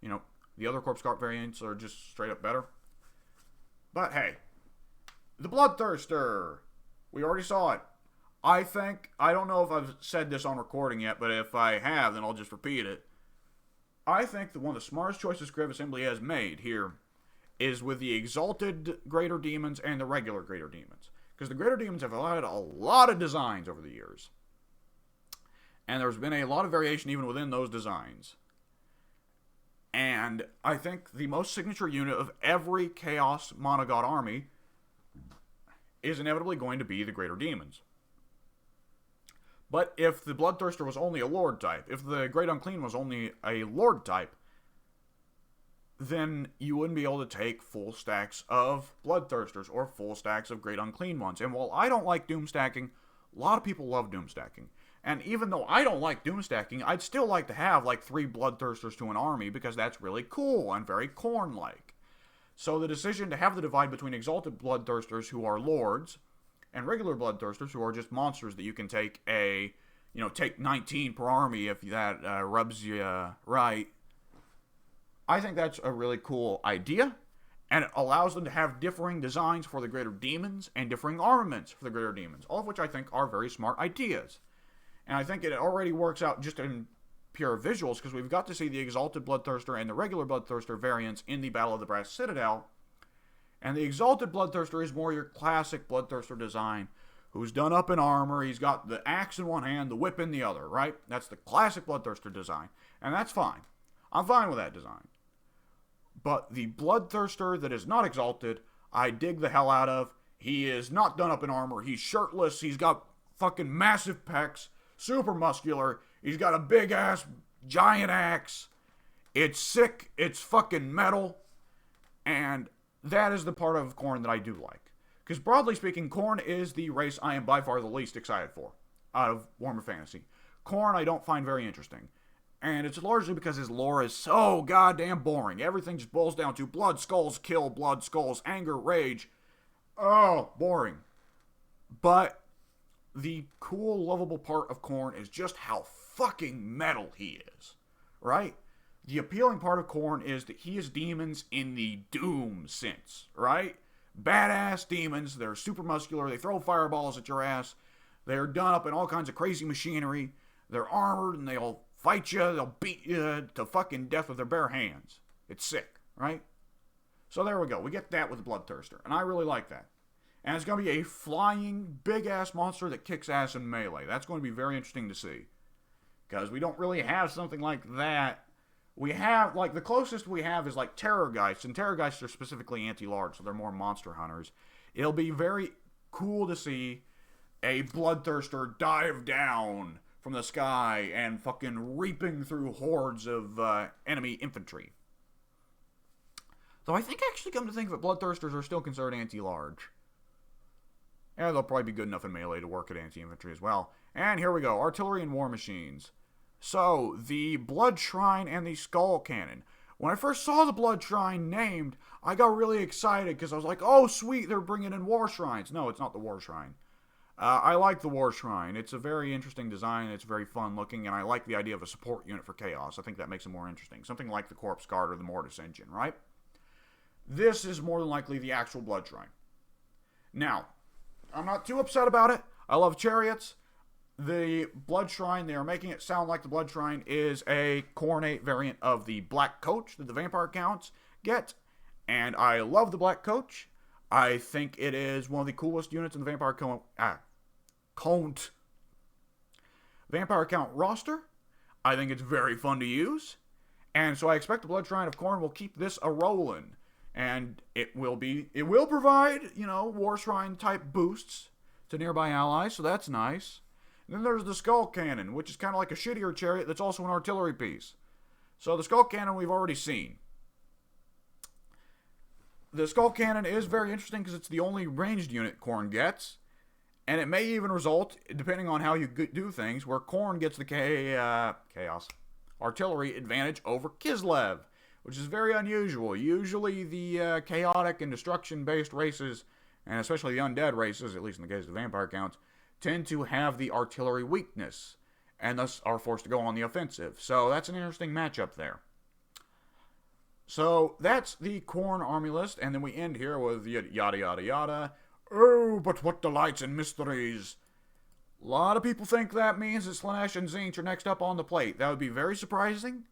Speaker 1: You know, the other corpse cart variants are just straight up better. But hey, the Bloodthirster. We already saw it. I don't know if I've said this on recording yet, but if I have, then I'll just repeat it. I think that one of the smartest choices Crib Assembly has made here is with the Exalted Greater Demons and the regular Greater Demons. Because the Greater Demons have allowed a lot of designs over the years. And there's been a lot of variation even within those designs. And I think the most signature unit of every Chaos Monogod army is inevitably going to be the Greater Demons. But if the Bloodthirster was only a Lord type, if the Great Unclean was only a Lord type, then you wouldn't be able to take full stacks of Bloodthirsters or full stacks of Great Unclean ones. And while I don't like doom stacking, a lot of people love doom stacking. And even though I don't like doom stacking, I'd still like to have like 3 Bloodthirsters to an army because that's really cool and very Khorne-like. So the decision to have the divide between Exalted Bloodthirsters who are Lords and regular Bloodthirsters who are just monsters that you can take take 19 per army if that rubs you right. I think that's a really cool idea, and it allows them to have differing designs for the Greater Demons and differing armaments for the Greater Demons, all of which I think are very smart ideas. And I think it already works out just in pure visuals, because we've got to see the Exalted Bloodthirster and the regular Bloodthirster variants in the Battle of the Brass Citadel. And the Exalted Bloodthirster is more your classic Bloodthirster design, who's done up in armor. He's got the axe in one hand, the whip in the other, right? That's the classic Bloodthirster design, and that's fine. I'm fine with that design. But the Bloodthirster that is not Exalted, I dig the hell out of. He is not done up in armor. He's shirtless. He's got fucking massive pecs, super muscular. He's got a big-ass giant axe. It's sick. It's fucking metal. And that is the part of Khorne that I do like. Because broadly speaking, Khorne is the race I am by far the least excited for out of Warhammer Fantasy. Khorne I don't find very interesting. And it's largely because his lore is so goddamn boring. Everything just boils down to blood, skulls, kill, blood, skulls, anger, rage. Oh, boring. But the cool, lovable part of Khorne is just how fucking metal he is. Right? The appealing part of Khorne is that he is demons in the Doom sense. Right? Badass demons. They're super muscular. They throw fireballs at your ass. They're done up in all kinds of crazy machinery. They're armored and they'll fight you, they'll beat you to fucking death with their bare hands. It's sick, right? So there we go. We get that with the Bloodthirster, and I really like that. And it's going to be a flying, big-ass monster that kicks ass in melee. That's going to be very interesting to see. Because we don't really have something like that. We have, like, the closest we have is, like, Terrorgeists, and Terrorgeists are specifically anti-large, so they're more monster hunters. It'll be very cool to see a Bloodthirster dive down from the sky and fucking reaping through hordes of enemy infantry. Though I think actually come to think of it, Bloodthirsters are still considered anti-large. Yeah, they'll probably be good enough in melee to work at anti-infantry as well. And here we go, artillery and war machines. So, the Blood Shrine and the Skull Cannon. When I first saw the Blood Shrine named, I got really excited because I was like, oh sweet, they're bringing in war shrines. No, it's not the war shrine. I like the War Shrine. It's a very interesting design. It's very fun looking, and I like the idea of a support unit for Chaos. I think that makes it more interesting. Something like the Corpse Guard or the Mortis Engine, right? This is more than likely the actual Blood Shrine. Now, I'm not too upset about it. I love Chariots. The Blood Shrine, they are making it sound like the Blood Shrine is a Khorne variant of the Black Coach that the Vampire Counts get. And I love the Black Coach. I think it is one of the coolest units in the Vampire Count roster. I think it's very fun to use. And so I expect the Blood Shrine of Khorne will keep this a-rolling. And it will provide, War Shrine type boosts to nearby allies, so that's nice. And then there's the Skull Cannon, which is kind of like a shittier chariot that's also an artillery piece. So the Skull Cannon we've already seen. The Skull Cannon is very interesting because it's the only ranged unit Khorne gets. And it may even result, depending on how you do things, where Khorne gets the Chaos artillery advantage over Kislev, which is very unusual. Usually the chaotic and destruction-based races, and especially the undead races, at least in the case of the vampire counts, tend to have the artillery weakness, and thus are forced to go on the offensive. So that's an interesting matchup there. So that's the Khorne army list, and then we end here with yada yada yada. Oh, but what delights and mysteries. A lot of people think that means that Slaanesh and Tzeentch are next up on the plate. That would be very surprising.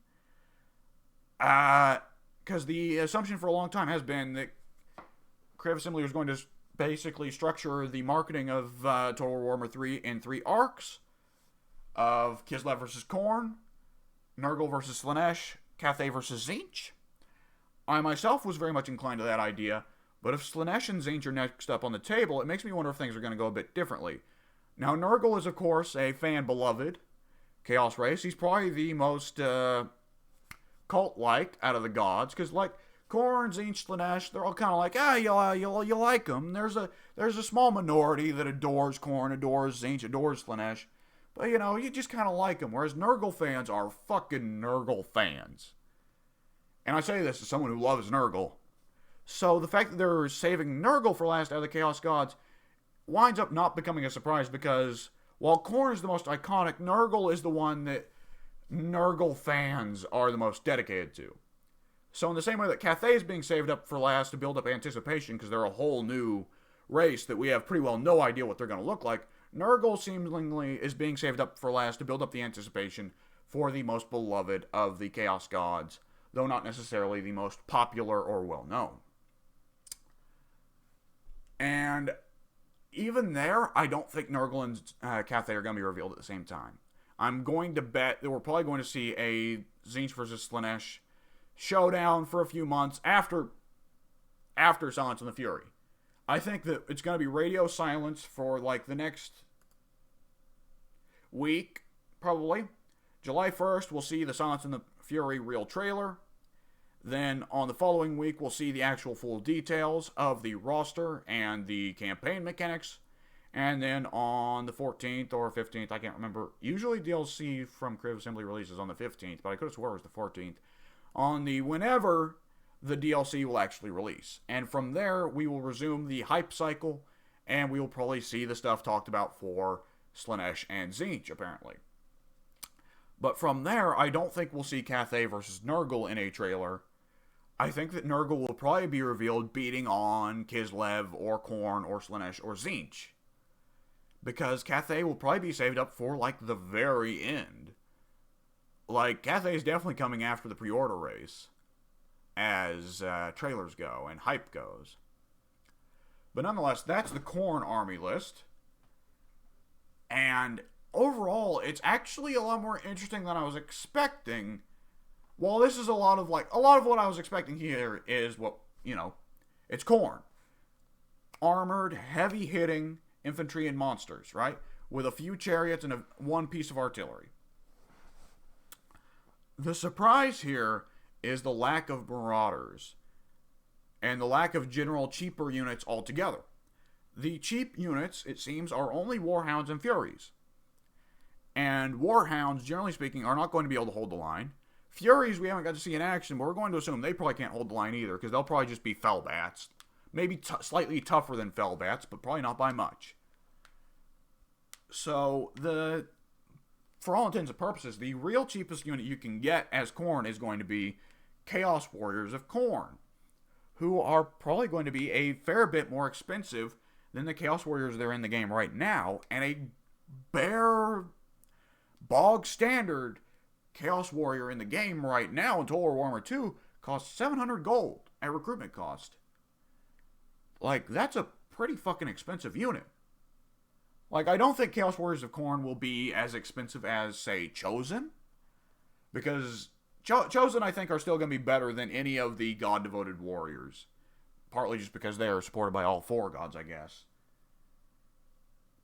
Speaker 1: Because the assumption for a long time has been that Creative Assembly was going to basically structure the marketing of Total War Warhammer 3 in 3 arcs of Kislev versus Khorne, Nurgle versus Slaanesh, Cathay versus Tzeentch. I myself was very much inclined to that idea, but if Slaanesh and Tzeentch are next up on the table, it makes me wonder if things are going to go a bit differently. Now, Nurgle is, of course, a fan-beloved Chaos race. He's probably the most cult-like out of the gods, because, like, Khorne, Tzeentch, Slaanesh, they're all kind of like, you like them. There's a small minority that adores Khorne, adores Tzeentch, adores Slaanesh, but, you just kind of like them, whereas Nurgle fans are fucking Nurgle fans. And I say this as someone who loves Nurgle. So the fact that they're saving Nurgle for last out of the Chaos Gods winds up not becoming a surprise, because while Khorne is the most iconic, Nurgle is the one that Nurgle fans are the most dedicated to. So in the same way that Cathay is being saved up for last to build up anticipation because they're a whole new race that we have pretty well no idea what they're going to look like, Nurgle seemingly is being saved up for last to build up the anticipation for the most beloved of the Chaos Gods, though not necessarily the most popular or well-known. And even there, I don't think Nurgle and Cathay are going to be revealed at the same time. I'm going to bet that we're probably going to see a Tzeentch versus Slaanesh showdown for a few months after Silence and the Fury. I think that it's going to be radio silence for like the next week, probably. July 1st, we'll see the Silence and the Fury real trailer. Then on the following week, we'll see the actual full details of the roster and the campaign mechanics. And then on the 14th or 15th, I can't remember. Usually DLC from Creative Assembly releases on the 15th, but I could have swore it was the 14th. On the whenever the DLC will actually release. And from there, we will resume the hype cycle, and we will probably see the stuff talked about for Slaanesh and Tzeentch, apparently. But from there, I don't think we'll see Cathay versus Nurgle in a trailer. I think that Nurgle will probably be revealed beating on Kislev or Khorne or Slaanesh or Tzeentch. Because Cathay will probably be saved up for, like, the very end. Like, Cathay is definitely coming after the pre-order race, as trailers go and hype goes. But nonetheless, that's the Khorne army list. And overall, it's actually a lot more interesting than I was expecting. Well, this is a lot of what I was expecting here is it's Khorne. Armored, heavy-hitting infantry and monsters, right? With a few chariots and one piece of artillery. The surprise here is the lack of marauders and the lack of general cheaper units altogether. The cheap units, it seems, are only Warhounds and Furies. And Warhounds, generally speaking, are not going to be able to hold the line. Furies, we haven't got to see in action, but we're going to assume they probably can't hold the line either, because they'll probably just be Fellbats. Maybe slightly tougher than Fellbats, but probably not by much. So, for all intents and purposes, the real cheapest unit you can get as Khorne is going to be Chaos Warriors of Khorne, who are probably going to be a fair bit more expensive than the Chaos Warriors that are in the game right now, and a bare, bog standard Chaos Warrior in the game right now in Total War Warhammer 2 costs 700 gold at recruitment cost. Like, that's a pretty fucking expensive unit. Like, I don't think Chaos Warriors of Khorne will be as expensive as, say, Chosen. Because Chosen, I think, are still going to be better than any of the god-devoted warriors. Partly just because they are supported by all 4 gods, I guess.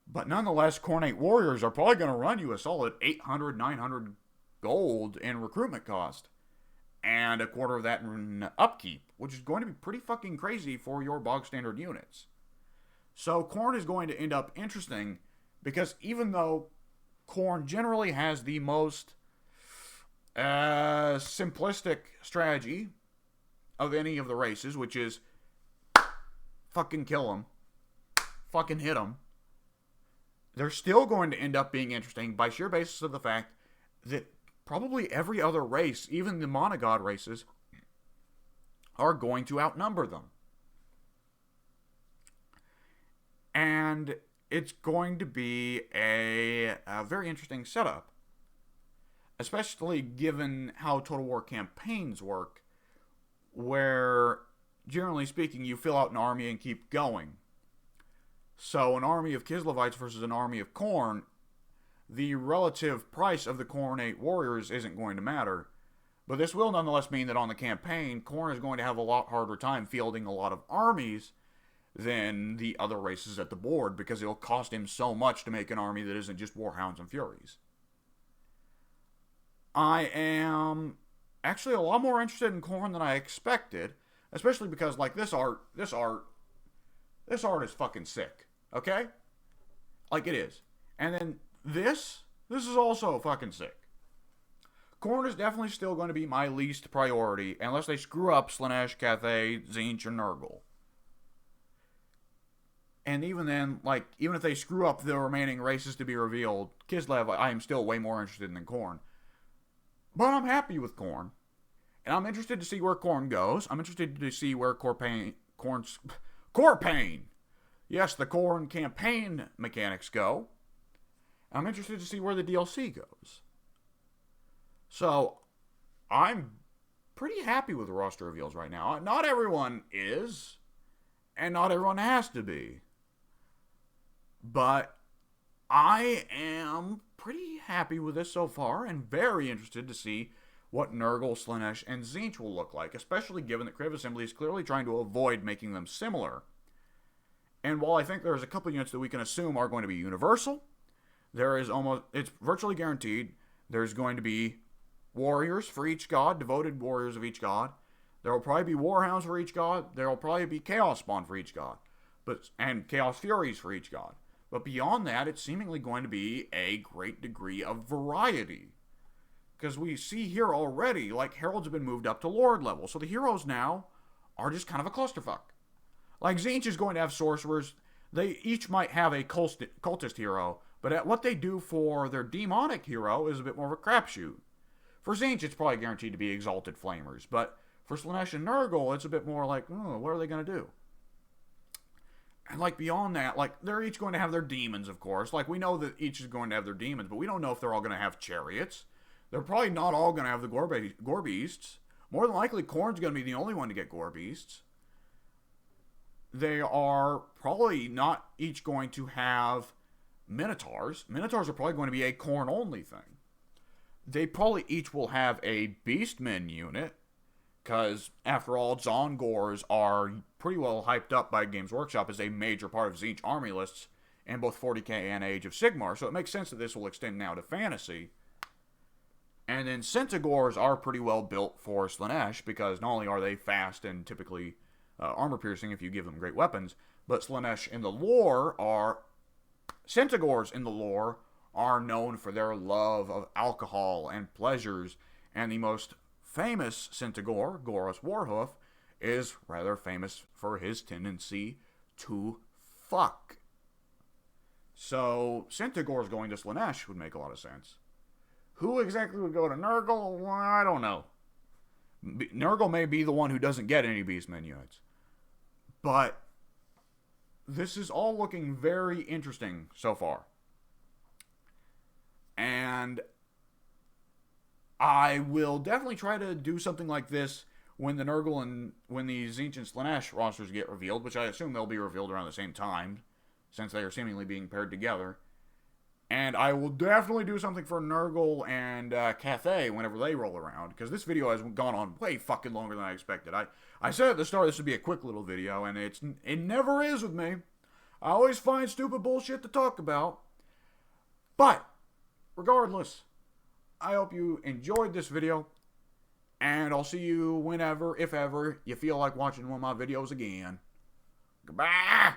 Speaker 1: But nonetheless, Khorne warriors are probably going to run you a solid 800, 900 gold in recruitment cost. And a quarter of that in upkeep, which is going to be pretty fucking crazy for your bog standard units. So Khorne is going to end up interesting because even though Khorne generally has the most simplistic strategy of any of the races, which is fucking kill them, fucking hit them, they're still going to end up being interesting by sheer basis of the fact that probably every other race, even the monogod races, are going to outnumber them. And it's going to be a very interesting setup. Especially given how Total War campaigns work, where, generally speaking, you fill out an army and keep going. So an army of Kislevites versus an army of Khorne, the relative price of the Khorne warriors isn't going to matter. But this will nonetheless mean that on the campaign, Khorne is going to have a lot harder time fielding a lot of armies than the other races at the board, because it'll cost him so much to make an army that isn't just Warhounds and Furies. I am actually a lot more interested in Khorne than I expected, especially because, like, this art is fucking sick, okay? Like, it is. And then this is also fucking sick. Khorne is definitely still going to be my least priority, unless they screw up Slaanesh, Cathay, Tzeentch, or Nurgle. And even then, like, even if they screw up the remaining races to be revealed, Kislev, I am still way more interested in than Khorne. But I'm happy with Khorne. And I'm interested to see where Khorne goes. I'm interested to see where Khorne... Yes, the Khorne campaign mechanics go. I'm interested to see where the DLC goes. So, I'm pretty happy with the roster reveals right now. Not everyone is, and not everyone has to be. But I am pretty happy with this so far, and very interested to see what Nurgle, Slaanesh, and Tzeentch will look like, especially given that Creative Assembly is clearly trying to avoid making them similar. And while I think there's a couple units that we can assume are going to be universal, it's virtually guaranteed there's going to be warriors for each god, devoted warriors of each god. There will probably be Warhounds for each god. There will probably be Chaos Spawn for each god, and Chaos Furies for each god. But beyond that, it's seemingly going to be a great degree of variety. Because we see here already, like, Heralds have been moved up to Lord level. So the heroes now are just kind of a clusterfuck. Like, Tzeentch is going to have sorcerers. They each might have a cultist hero. But what they do for their demonic hero is a bit more of a crapshoot. For Tzeentch, it's probably guaranteed to be Exalted Flamers. But for Slaanesh and Nurgle, it's a bit more like, what are they going to do? And, like, beyond that, like, they're each going to have their demons, of course. Like, we know that each is going to have their demons, but we don't know if they're all going to have chariots. They're probably not all going to have the Gorbeasts. More than likely, Khorne's going to be the only one to get Gorbeasts. They are probably not each going to have Minotaurs. Minotaurs are probably going to be a Khorne-only thing. They probably each will have a Beastmen unit, because, after all, Zongors are pretty well hyped up by Games Workshop as a major part of Tzeentch army lists in both 40k and Age of Sigmar, so it makes sense that this will extend now to Fantasy. And then Centaurs are pretty well built for Slaanesh, because not only are they fast and typically armor-piercing if you give them great weapons, but Slaanesh in the lore are... Centaurs in the lore are known for their love of alcohol and pleasures, and the most famous Centaur, Goros Warhoof, is rather famous for his tendency to fuck. So, Centaurs going to Slaanesh would make a lot of sense. Who exactly would go to Nurgle? Well, I don't know. Nurgle may be the one who doesn't get any Beastmen units. But this is all looking very interesting so far. And I will definitely try to do something like this when the Nurgle and when the Tzeentch and Slaanesh rosters get revealed, which I assume they'll be revealed around the same time, since they are seemingly being paired together. And I will definitely do something for Nurgle and Cathay whenever they roll around, because this video has gone on way fucking longer than I expected. I said at the start this would be a quick little video, and it never is with me. I always find stupid bullshit to talk about. But, regardless, I hope you enjoyed this video, and I'll see you whenever, if ever, you feel like watching one of my videos again. Goodbye!